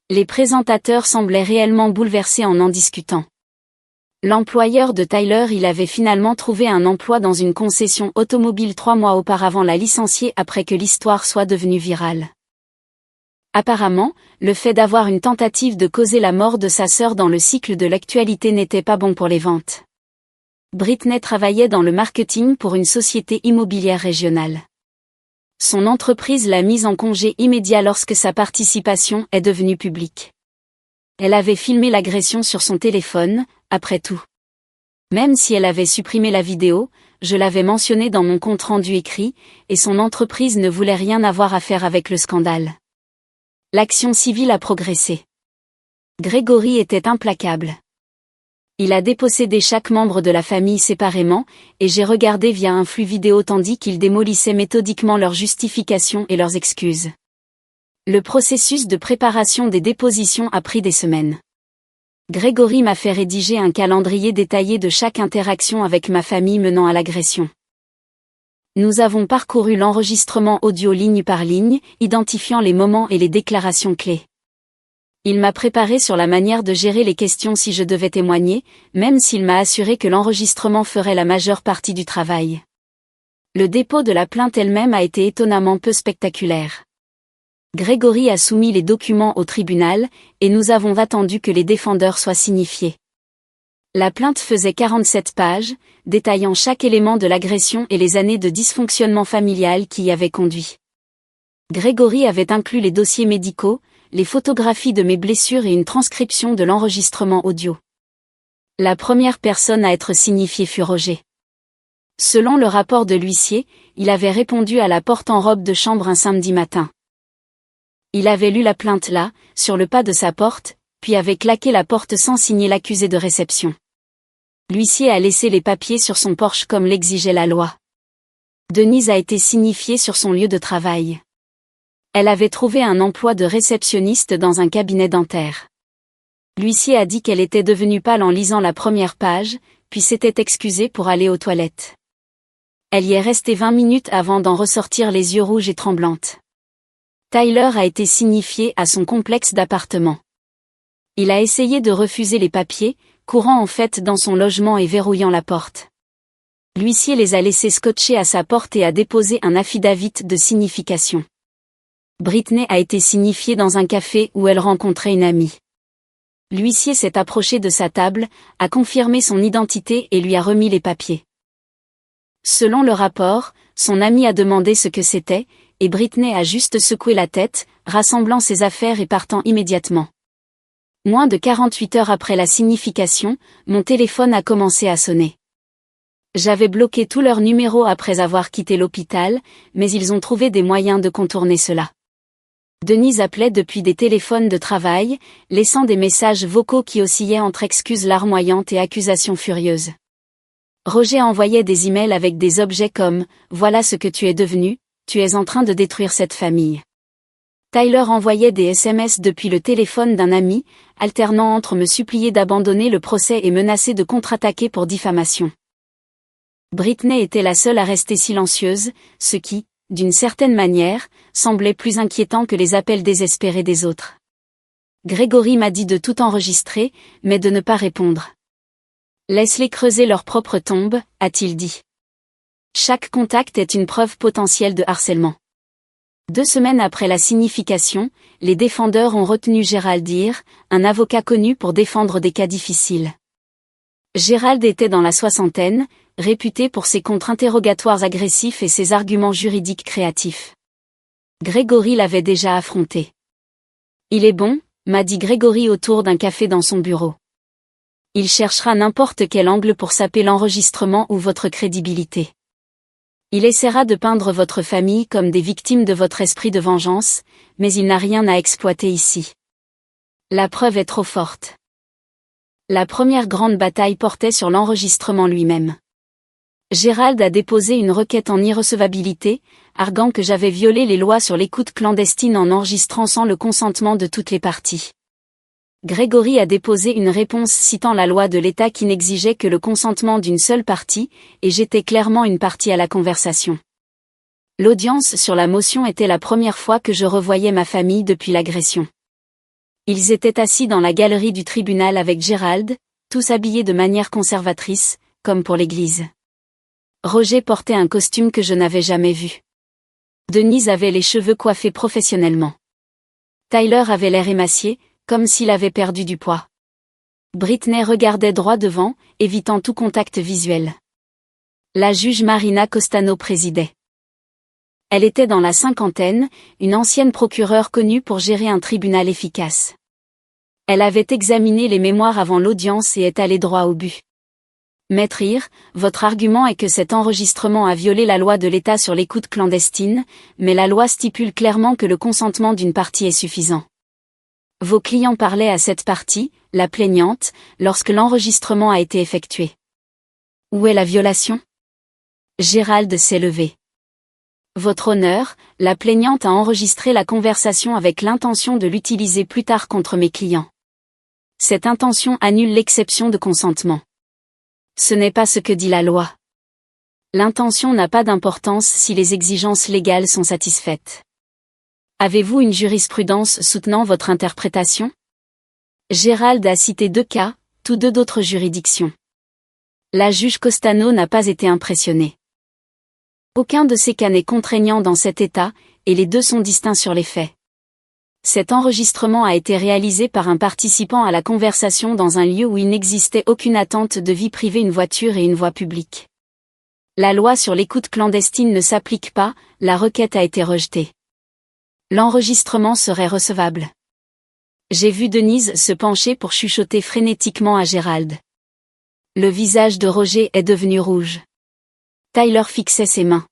Les présentateurs semblaient réellement bouleversés en discutant. L'employeur de Tyler, il avait finalement trouvé un emploi dans une concession automobile 3 mois auparavant, l'a licencié après que l'histoire soit devenue virale. Apparemment, le fait d'avoir une tentative de causer la mort de sa sœur dans le cycle de l'actualité n'était pas bon pour les ventes. Britney travaillait dans le marketing pour une société immobilière régionale. Son entreprise l'a mise en congé immédiat lorsque sa participation est devenue publique. Elle avait filmé l'agression sur son téléphone, après tout. Même si elle avait supprimé la vidéo, je l'avais mentionné dans mon compte-rendu écrit, et son entreprise ne voulait rien avoir à faire avec le scandale. L'action civile a progressé. Gregory était implacable. Il a dépossédé chaque membre de la famille séparément, et j'ai regardé via un flux vidéo tandis qu'il démolissait méthodiquement leurs justifications et leurs excuses. Le processus de préparation des dépositions a pris des semaines. Gregory m'a fait rédiger un calendrier détaillé de chaque interaction avec ma famille menant à l'agression. Nous avons parcouru l'enregistrement audio ligne par ligne, identifiant les moments et les déclarations clés. Il m'a préparé sur la manière de gérer les questions si je devais témoigner, même s'il m'a assuré que l'enregistrement ferait la majeure partie du travail. Le dépôt de la plainte elle-même a été étonnamment peu spectaculaire. Gregory a soumis les documents au tribunal, et nous avons attendu que les défendeurs soient signifiés. La plainte faisait 47 pages, détaillant chaque élément de l'agression et les années de dysfonctionnement familial qui y avaient conduit. Gregory avait inclus les dossiers médicaux, les photographies de mes blessures et une transcription de l'enregistrement audio. La première personne à être signifiée fut Roger. Selon le rapport de l'huissier, il avait répondu à la porte en robe de chambre un samedi matin. Il avait lu la plainte là, sur le pas de sa porte, puis avait claqué la porte sans signer l'accusé de réception. L'huissier a laissé les papiers sur son porche comme l'exigeait la loi. Denise a été signifiée sur son lieu de travail. Elle avait trouvé un emploi de réceptionniste dans un cabinet dentaire. L'huissier a dit qu'elle était devenue pâle en lisant la première page, puis s'était excusée pour aller aux toilettes. Elle y est restée 20 minutes avant d'en ressortir les yeux rouges et tremblantes. Tyler a été signifié à son complexe d'appartements. Il a essayé de refuser les papiers, courant en fait dans son logement et verrouillant la porte. L'huissier les a laissés scotchés à sa porte et a déposé un affidavit de signification. Britney a été signifiée dans un café où elle rencontrait une amie. L'huissier s'est approché de sa table, a confirmé son identité et lui a remis les papiers. Selon le rapport, son amie a demandé ce que c'était, et Britney a juste secoué la tête, rassemblant ses affaires et partant immédiatement. Moins de 48 heures après la signification, mon téléphone a commencé à sonner. J'avais bloqué tous leurs numéros après avoir quitté l'hôpital, mais ils ont trouvé des moyens de contourner cela. Denise appelait depuis des téléphones de travail, laissant des messages vocaux qui oscillaient entre excuses larmoyantes et accusations furieuses. Roger envoyait des emails avec des objets comme « Voilà ce que tu es devenu, tu es en train de détruire cette famille ». Tyler envoyait des SMS depuis le téléphone d'un ami, alternant entre me supplier d'abandonner le procès et menacer de contre-attaquer pour diffamation. Britney était la seule à rester silencieuse, ce qui, d'une certaine manière, semblait plus inquiétant que les appels désespérés des autres. Gregory m'a dit de tout enregistrer, mais de ne pas répondre. Laisse-les creuser leur propre tombe, a-t-il dit. Chaque contact est une preuve potentielle de harcèlement. 2 semaines après la signification, les défendeurs ont retenu Gérald Deere, un avocat connu pour défendre des cas difficiles. Gérald était dans la soixantaine, réputé pour ses contre-interrogatoires agressifs et ses arguments juridiques créatifs. Gregory l'avait déjà affronté. Il est bon, m'a dit Gregory autour d'un café dans son bureau. Il cherchera n'importe quel angle pour saper l'enregistrement ou votre crédibilité. Il essaiera de peindre votre famille comme des victimes de votre esprit de vengeance, mais il n'a rien à exploiter ici. La preuve est trop forte. La première grande bataille portait sur l'enregistrement lui-même. Gérald a déposé une requête en irrecevabilité, arguant que j'avais violé les lois sur l'écoute clandestine en enregistrant sans le consentement de toutes les parties. Gregory a déposé une réponse citant la loi de l'État qui n'exigeait que le consentement d'une seule partie, et j'étais clairement une partie à la conversation. L'audience sur la motion était la première fois que je revoyais ma famille depuis l'agression. Ils étaient assis dans la galerie du tribunal avec Gérald, tous habillés de manière conservatrice, comme pour l'église. Roger portait un costume que je n'avais jamais vu. Denise avait les cheveux coiffés professionnellement. Tyler avait l'air émacié, comme s'il avait perdu du poids. Britney regardait droit devant, évitant tout contact visuel. La juge Marina Costano présidait. Elle était dans la cinquantaine, une ancienne procureure connue pour gérer un tribunal efficace. Elle avait examiné les mémoires avant l'audience et est allée droit au but. Maître Heer, votre argument est que cet enregistrement a violé la loi de l'État sur l'écoute clandestine, mais la loi stipule clairement que le consentement d'une partie est suffisant. Vos clients parlaient à cette partie, la plaignante, lorsque l'enregistrement a été effectué. Où est la violation? Gérald s'est levé. Votre honneur, la plaignante a enregistré la conversation avec l'intention de l'utiliser plus tard contre mes clients. Cette intention annule l'exception de consentement. Ce n'est pas ce que dit la loi. L'intention n'a pas d'importance si les exigences légales sont satisfaites. Avez-vous une jurisprudence soutenant votre interprétation? Gérald a cité 2 cas, tous 2 d'autres juridictions. La juge Costano n'a pas été impressionnée. Aucun de ces cas n'est contraignant dans cet État, et les 2 sont distincts sur les faits. Cet enregistrement a été réalisé par un participant à la conversation dans un lieu où il n'existait aucune attente de vie privée, une voiture et une voie publique. La loi sur l'écoute clandestine ne s'applique pas, la requête a été rejetée. L'enregistrement serait recevable. J'ai vu Denise se pencher pour chuchoter frénétiquement à Gérald. Le visage de Roger est devenu rouge. Tyler fixait ses mains.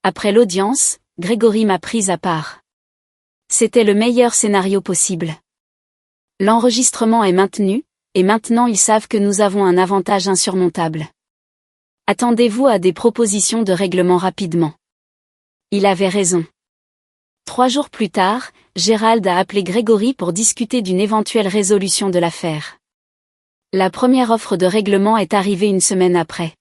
Après l'audience, Gregory m'a prise à part. C'était le meilleur scénario possible. L'enregistrement est maintenu, et maintenant ils savent que nous avons un avantage insurmontable. Attendez-vous à des propositions de règlement rapidement. Il avait raison. 3 jours plus tard, Gérald a appelé Gregory pour discuter d'une éventuelle résolution de l'affaire. La première offre de règlement est arrivée une semaine après.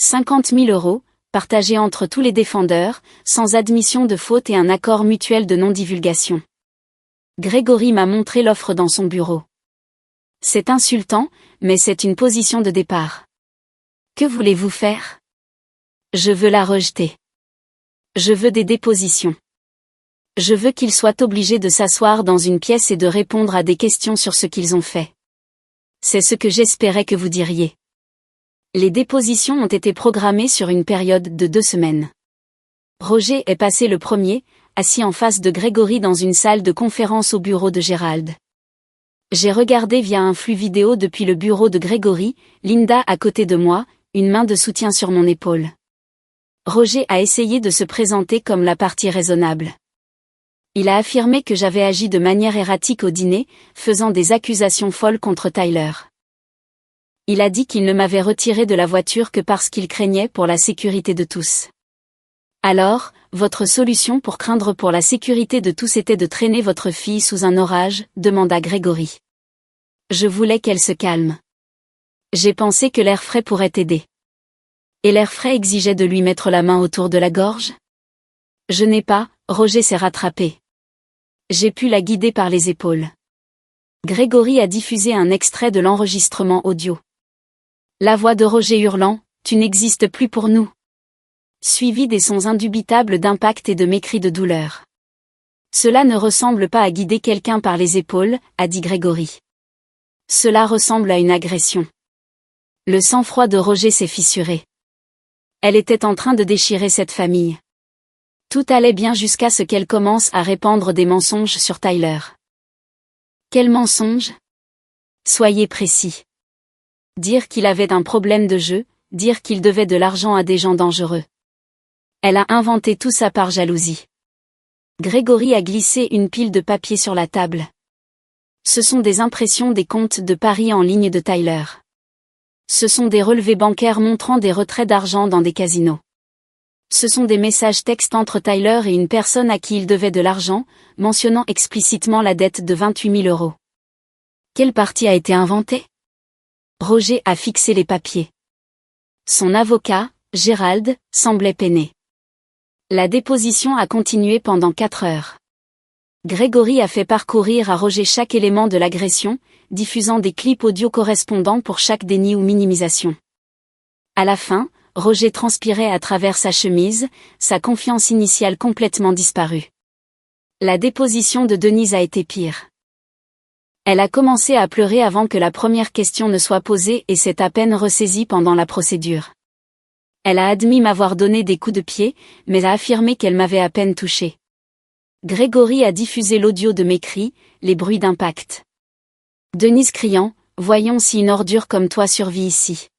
50 000 €, partagés entre tous les défendeurs, sans admission de faute et un accord mutuel de non-divulgation. Gregory m'a montré l'offre dans son bureau. C'est insultant, mais c'est une position de départ. Que voulez-vous faire? Je veux la rejeter. Je veux des dépositions. Je veux qu'ils soient obligés de s'asseoir dans une pièce et de répondre à des questions sur ce qu'ils ont fait. C'est ce que j'espérais que vous diriez. Les dépositions ont été programmées sur une période de 2 semaines. Roger est passé le premier, assis en face de Gregory dans une salle de conférence au bureau de Gérald. J'ai regardé via un flux vidéo depuis le bureau de Gregory, Linda à côté de moi, une main de soutien sur mon épaule. Roger a essayé de se présenter comme la partie raisonnable. Il a affirmé que j'avais agi de manière erratique au dîner, faisant des accusations folles contre Tyler. Il a dit qu'il ne m'avait retiré de la voiture que parce qu'il craignait pour la sécurité de tous. Alors, votre solution pour craindre pour la sécurité de tous était de traîner votre fille sous un orage, demanda Gregory. Je voulais qu'elle se calme. J'ai pensé que l'air frais pourrait aider. Et l'air frais exigeait de lui mettre la main autour de la gorge? Je n'ai pas, Roger s'est rattrapé. J'ai pu la guider par les épaules. Gregory a diffusé un extrait de l'enregistrement audio. La voix de Roger hurlant, « Tu n'existes plus pour nous !» Suivi des sons indubitables d'impact et de mépris de douleur. Cela ne ressemble pas à guider quelqu'un par les épaules, a dit Gregory. Cela ressemble à une agression. Le sang-froid de Roger s'est fissuré. Elle était en train de déchirer cette famille. Tout allait bien jusqu'à ce qu'elle commence à répandre des mensonges sur Tyler. Quels mensonges? Soyez précis. Dire qu'il avait un problème de jeu, dire qu'il devait de l'argent à des gens dangereux. Elle a inventé tout ça par jalousie. Gregory a glissé une pile de papier sur la table. Ce sont des impressions des comptes de paris en ligne de Tyler. Ce sont des relevés bancaires montrant des retraits d'argent dans des casinos. Ce sont des messages textes entre Tyler et une personne à qui il devait de l'argent, mentionnant explicitement la dette de 28 000 €. Quelle partie a été inventée? Roger a fixé les papiers. Son avocat, Gérald, semblait peiné. La déposition a continué pendant 4 heures. Grégory a fait parcourir à Roger chaque élément de l'agression, diffusant des clips audio correspondants pour chaque déni ou minimisation. À la fin, Roger transpirait à travers sa chemise, sa confiance initiale complètement disparue. La déposition de Denise a été pire. Elle a commencé à pleurer avant que la première question ne soit posée et s'est à peine ressaisie pendant la procédure. Elle a admis m'avoir donné des coups de pied, mais a affirmé qu'elle m'avait à peine touché. Grégory a diffusé l'audio de mes cris, les bruits d'impact. Denise criant, « Voyons si une ordure comme toi survit ici. »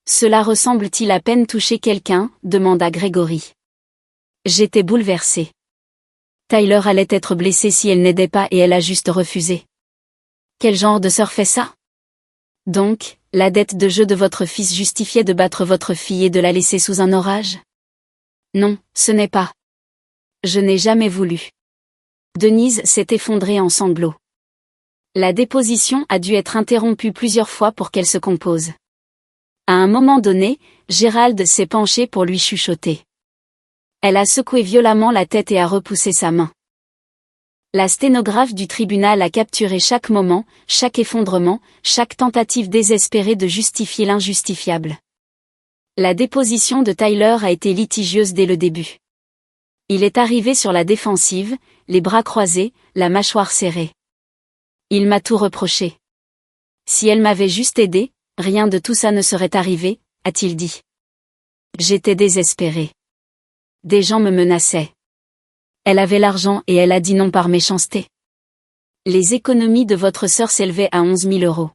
Cela ressemble-t-il à peine toucher quelqu'un, demanda Grégory. J'étais bouleversée. Tyler allait être blessée si elle n'aidait pas et elle a juste refusé. Quel genre de sœur fait ça? Donc, la dette de jeu de votre fils justifiait de battre votre fille et de la laisser sous un orage? Non, ce n'est pas. Je n'ai jamais voulu. Denise s'est effondrée en sanglots. La déposition a dû être interrompue plusieurs fois pour qu'elle se compose. À un moment donné, Gérald s'est penché pour lui chuchoter. Elle a secoué violemment la tête et a repoussé sa main. La sténographe du tribunal a capturé chaque moment, chaque effondrement, chaque tentative désespérée de justifier l'injustifiable. La déposition de Tyler a été litigieuse dès le début. Il est arrivé sur la défensive, les bras croisés, la mâchoire serrée. Il m'a tout reproché. Si elle m'avait juste aidé, rien de tout ça ne serait arrivé, a-t-il dit. J'étais désespérée. Des gens me menaçaient. Elle avait l'argent et elle a dit non par méchanceté. Les économies de votre sœur s'élevaient à 11 000 euros.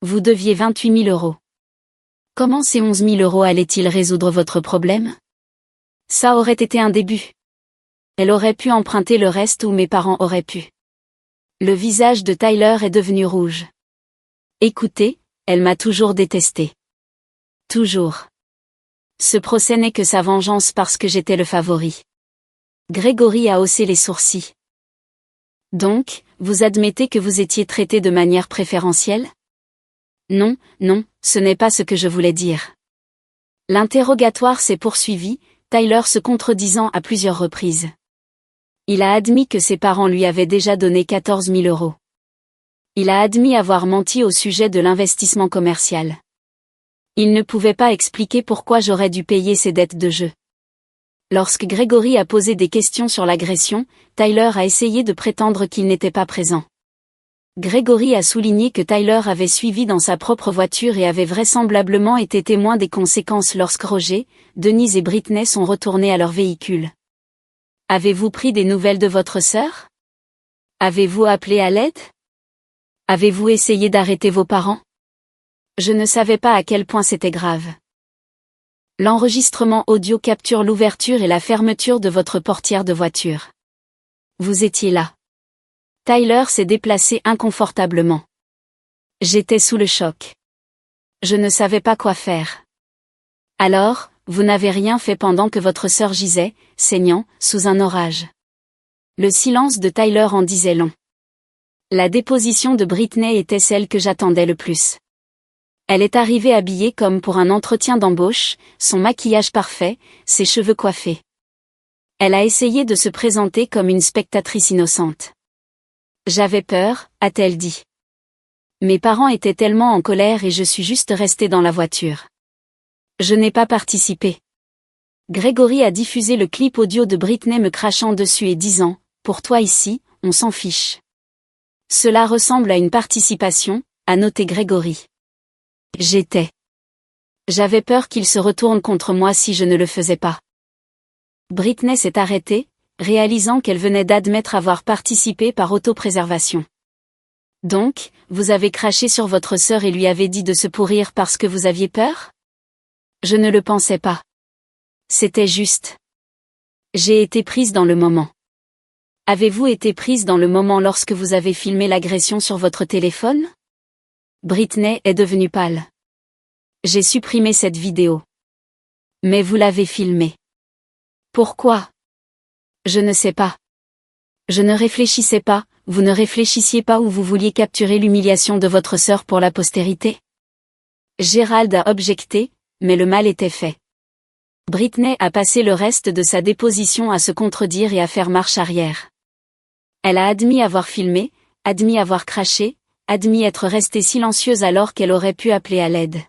Vous deviez 28 000 euros. Comment ces 11 000 euros allaient-ils résoudre votre problème? Ça aurait été un début. Elle aurait pu emprunter le reste ou mes parents auraient pu. Le visage de Tyler est devenu rouge. Écoutez, elle m'a toujours détesté. Toujours. Ce procès n'est que sa vengeance parce que j'étais le favori. Grégory a haussé les sourcils. Donc, vous admettez que vous étiez traité de manière préférentielle? Non, non, ce n'est pas ce que je voulais dire. L'interrogatoire s'est poursuivi, Tyler se contredisant à plusieurs reprises. Il a admis que ses parents lui avaient déjà donné 14 000 euros. Il a admis avoir menti au sujet de l'investissement commercial. Il ne pouvait pas expliquer pourquoi j'aurais dû payer ses dettes de jeu. Lorsque Grégory a posé des questions sur l'agression, Tyler a essayé de prétendre qu'il n'était pas présent. Grégory a souligné que Tyler avait suivi dans sa propre voiture et avait vraisemblablement été témoin des conséquences lorsque Roger, Denise et Britney sont retournés à leur véhicule. Avez-vous pris des nouvelles de votre sœur? Avez-vous appelé à l'aide? Avez-vous essayé d'arrêter vos parents? Je ne savais pas à quel point c'était grave. L'enregistrement audio capture l'ouverture et la fermeture de votre portière de voiture. Vous étiez là. Tyler s'est déplacé inconfortablement. J'étais sous le choc. Je ne savais pas quoi faire. Alors, vous n'avez rien fait pendant que votre sœur gisait, saignant, sous un orage. Le silence de Tyler en disait long. La déposition de Britney était celle que j'attendais le plus. Elle est arrivée habillée comme pour un entretien d'embauche, son maquillage parfait, ses cheveux coiffés. Elle a essayé de se présenter comme une spectatrice innocente. J'avais peur, a-t-elle dit. Mes parents étaient tellement en colère et je suis juste restée dans la voiture. Je n'ai pas participé. Grégory a diffusé le clip audio de Britney me crachant dessus et disant « Pour toi ici, on s'en fiche ». Cela ressemble à une participation, a noté Grégory. J'avais peur qu'il se retourne contre moi si je ne le faisais pas. Britney s'est arrêtée, réalisant qu'elle venait d'admettre avoir participé par autopréservation. Donc, vous avez craché sur votre sœur et lui avez dit de se pourrir parce que vous aviez peur? Je ne le pensais pas. C'était juste. J'ai été prise dans le moment. Avez-vous été prise dans le moment lorsque vous avez filmé l'agression sur votre téléphone? Britney est devenue pâle. J'ai supprimé cette vidéo. Mais vous l'avez filmée. Pourquoi? Je ne sais pas. Je ne réfléchissais pas, vous ne réfléchissiez pas ou vous vouliez capturer l'humiliation de votre sœur pour la postérité? Gérald a objecté, mais le mal était fait. Britney a passé le reste de sa déposition à se contredire et à faire marche arrière. Elle a admis avoir filmé, admis avoir craché, admis être restée silencieuse alors qu'elle aurait pu appeler à l'aide.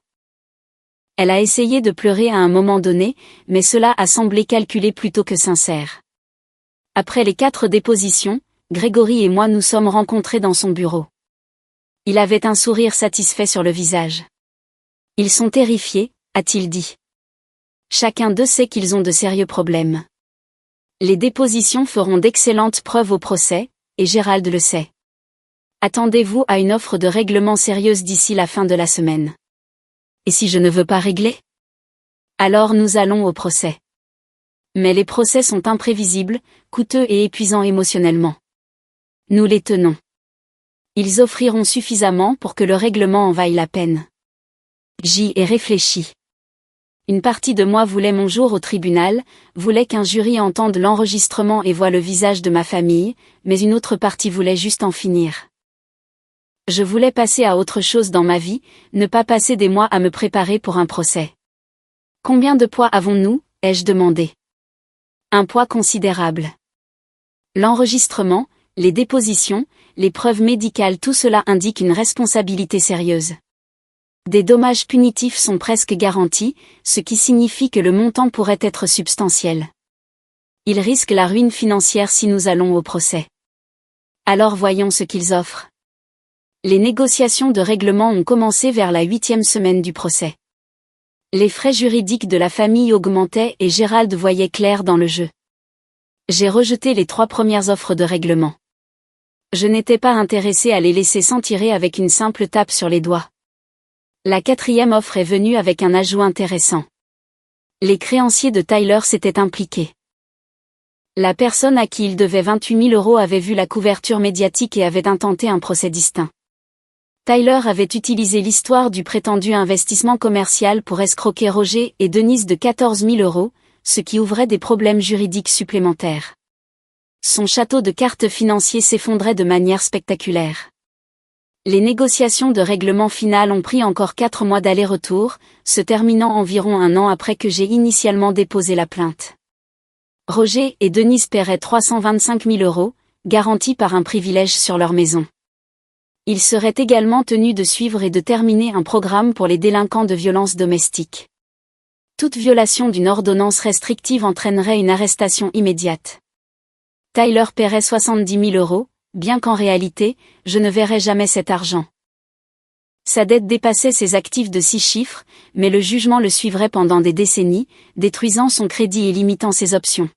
Elle a essayé de pleurer à un moment donné, mais cela a semblé calculé plutôt que sincère. Après les 4 dépositions, Grégory et moi nous sommes rencontrés dans son bureau. Il avait un sourire satisfait sur le visage. « Ils sont terrifiés », a-t-il dit. Chacun d'eux sait qu'ils ont de sérieux problèmes. Les dépositions feront d'excellentes preuves au procès, et Gérald le sait. Attendez-vous à une offre de règlement sérieuse d'ici la fin de la semaine. Et si je ne veux pas régler? Alors nous allons au procès. Mais les procès sont imprévisibles, coûteux et épuisants émotionnellement. Nous les tenons. Ils offriront suffisamment pour que le règlement en vaille la peine. J'y ai réfléchi. Une partie de moi voulait mon jour au tribunal, voulait qu'un jury entende l'enregistrement et voie le visage de ma famille, mais une autre partie voulait juste en finir. Je voulais passer à autre chose dans ma vie, ne pas passer des mois à me préparer pour un procès. Combien de poids avons-nous, ai-je demandé. Un poids considérable. L'enregistrement, les dépositions, les preuves médicales, tout cela indique une responsabilité sérieuse. Des dommages punitifs sont presque garantis, ce qui signifie que le montant pourrait être substantiel. Ils risquent la ruine financière si nous allons au procès. Alors voyons ce qu'ils offrent. Les négociations de règlement ont commencé vers la 8e semaine du procès. Les frais juridiques de la famille augmentaient et Gérald voyait clair dans le jeu. J'ai rejeté les 3 premières offres de règlement. Je n'étais pas intéressé à les laisser s'en tirer avec une simple tape sur les doigts. La 4e offre est venue avec un ajout intéressant. Les créanciers de Tyler s'étaient impliqués. La personne à qui il devait 28 000 € avait vu la couverture médiatique et avait intenté un procès distinct. Tyler avait utilisé l'histoire du prétendu investissement commercial pour escroquer Roger et Denise de 14 000 €, ce qui ouvrait des problèmes juridiques supplémentaires. Son château de cartes financier s'effondrait de manière spectaculaire. Les négociations de règlement final ont pris encore 4 mois d'aller-retour, se terminant environ 1 an après que j'ai initialement déposé la plainte. Roger et Denise paieraient 325 000 €, garantis par un privilège sur leur maison. Ils seraient également tenus de suivre et de terminer un programme pour les délinquants de violences domestiques. Toute violation d'une ordonnance restrictive entraînerait une arrestation immédiate. Tyler paierait 70 000 €, bien qu'en réalité, je ne verrais jamais cet argent. Sa dette dépassait ses actifs de 6 chiffres, mais le jugement le suivrait pendant des décennies, détruisant son crédit et limitant ses options.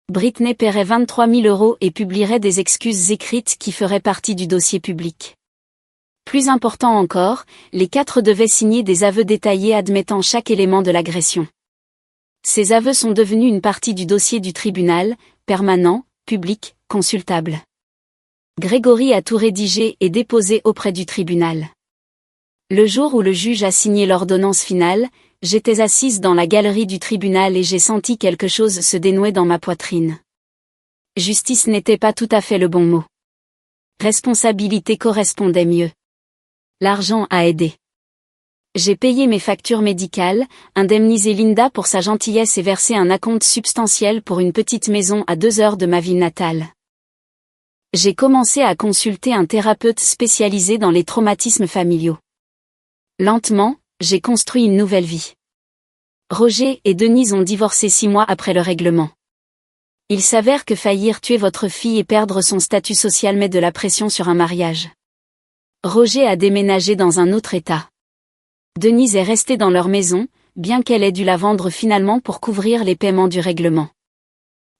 Britney paierait 23 000 € et publierait des excuses écrites qui feraient partie du dossier public. Plus important encore, les 4 devaient signer des aveux détaillés admettant chaque élément de l'agression. Ces aveux sont devenus une partie du dossier du tribunal, permanent, public, consultable. Grégory a tout rédigé et déposé auprès du tribunal. Le jour où le juge a signé l'ordonnance finale, j'étais assise dans la galerie du tribunal et j'ai senti quelque chose se dénouer dans ma poitrine. Justice n'était pas tout à fait le bon mot. Responsabilité correspondait mieux. L'argent a aidé. J'ai payé mes factures médicales, indemnisé Linda pour sa gentillesse et versé un acompte substantiel pour une petite maison à 2 heures de ma ville natale. J'ai commencé à consulter un thérapeute spécialisé dans les traumatismes familiaux. Lentement, j'ai construit une nouvelle vie. Roger et Denise ont divorcé 6 mois après le règlement. Il s'avère que faillir tuer votre fille et perdre son statut social met de la pression sur un mariage. Roger a déménagé dans un autre état. Denise est restée dans leur maison, bien qu'elle ait dû la vendre finalement pour couvrir les paiements du règlement.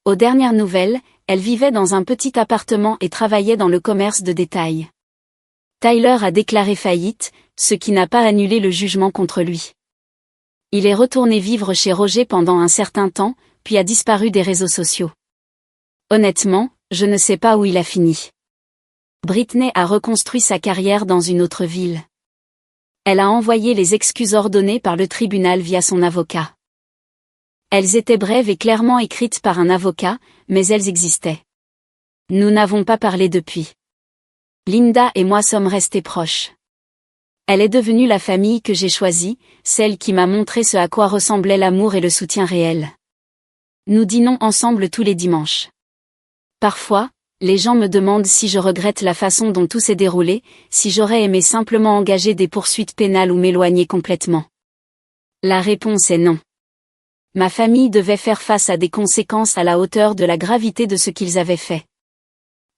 Aux dernières nouvelles, elle vivait dans un petit appartement et travaillait dans le commerce de détail. Tyler a déclaré faillite, ce qui n'a pas annulé le jugement contre lui. Il est retourné vivre chez Roger pendant un certain temps, puis a disparu des réseaux sociaux. Honnêtement, je ne sais pas où il a fini. Britney a reconstruit sa carrière dans une autre ville. Elle a envoyé les excuses ordonnées par le tribunal via son avocat. Elles étaient brèves et clairement écrites par un avocat, mais elles existaient. Nous n'avons pas parlé depuis. Linda et moi sommes restés proches. Elle est devenue la famille que j'ai choisie, celle qui m'a montré ce à quoi ressemblait l'amour et le soutien réel. Nous dînons ensemble tous les dimanches. Parfois, les gens me demandent si je regrette la façon dont tout s'est déroulé, si j'aurais aimé simplement engager des poursuites pénales ou m'éloigner complètement. La réponse est non. Ma famille devait faire face à des conséquences à la hauteur de la gravité de ce qu'ils avaient fait.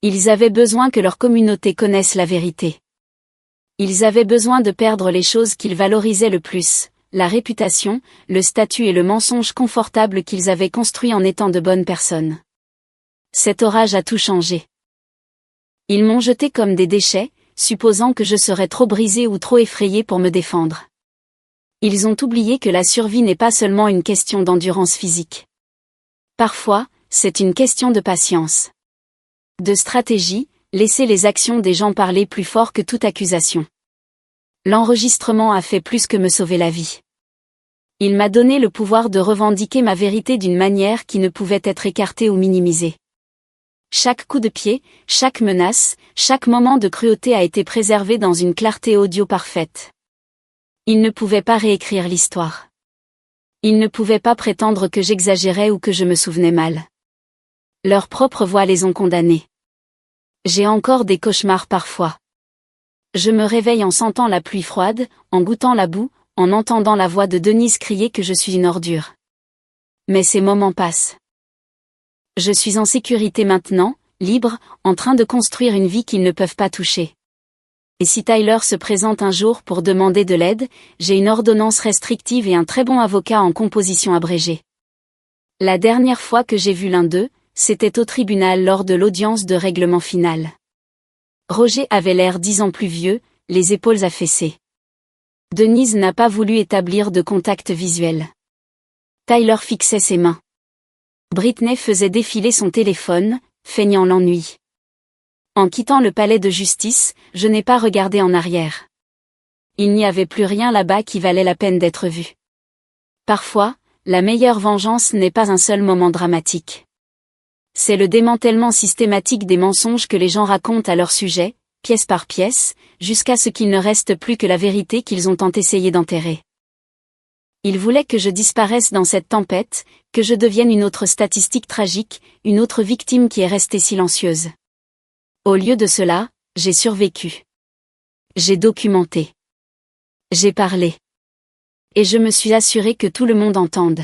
Ils avaient besoin que leur communauté connaisse la vérité. Ils avaient besoin de perdre les choses qu'ils valorisaient le plus, la réputation, le statut et le mensonge confortable qu'ils avaient construit en étant de bonnes personnes. Cet orage a tout changé. Ils m'ont jeté comme des déchets, supposant que je serais trop brisé ou trop effrayé pour me défendre. Ils ont oublié que la survie n'est pas seulement une question d'endurance physique. Parfois, c'est une question de patience. De stratégie, laisser les actions des gens parler plus fort que toute accusation. L'enregistrement a fait plus que me sauver la vie. Il m'a donné le pouvoir de revendiquer ma vérité d'une manière qui ne pouvait être écartée ou minimisée. Chaque coup de pied, chaque menace, chaque moment de cruauté a été préservé dans une clarté audio parfaite. Ils ne pouvaient pas réécrire l'histoire. Ils ne pouvaient pas prétendre que j'exagérais ou que je me souvenais mal. Leurs propres voix les ont condamnés. J'ai encore des cauchemars parfois. Je me réveille en sentant la pluie froide, en goûtant la boue, en entendant la voix de Denise crier que je suis une ordure. Mais ces moments passent. Je suis en sécurité maintenant, libre, en train de construire une vie qu'ils ne peuvent pas toucher. Et si Tyler se présente un jour pour demander de l'aide, j'ai une ordonnance restrictive et un très bon avocat en composition abrégée. La dernière fois que j'ai vu l'un d'eux, c'était au tribunal lors de l'audience de règlement final. Roger avait l'air 10 ans plus vieux, les épaules affaissées. Denise n'a pas voulu établir de contact visuel. Tyler fixait ses mains. Britney faisait défiler son téléphone, feignant l'ennui. En quittant le palais de justice, je n'ai pas regardé en arrière. Il n'y avait plus rien là-bas qui valait la peine d'être vu. Parfois, la meilleure vengeance n'est pas un seul moment dramatique. C'est le démantèlement systématique des mensonges que les gens racontent à leur sujet, pièce par pièce, jusqu'à ce qu'il ne reste plus que la vérité qu'ils ont tant essayé d'enterrer. Ils voulaient que je disparaisse dans cette tempête, que je devienne une autre statistique tragique, une autre victime qui est restée silencieuse. Au lieu de cela, j'ai survécu. J'ai documenté. J'ai parlé. Et je me suis assuré que tout le monde entende.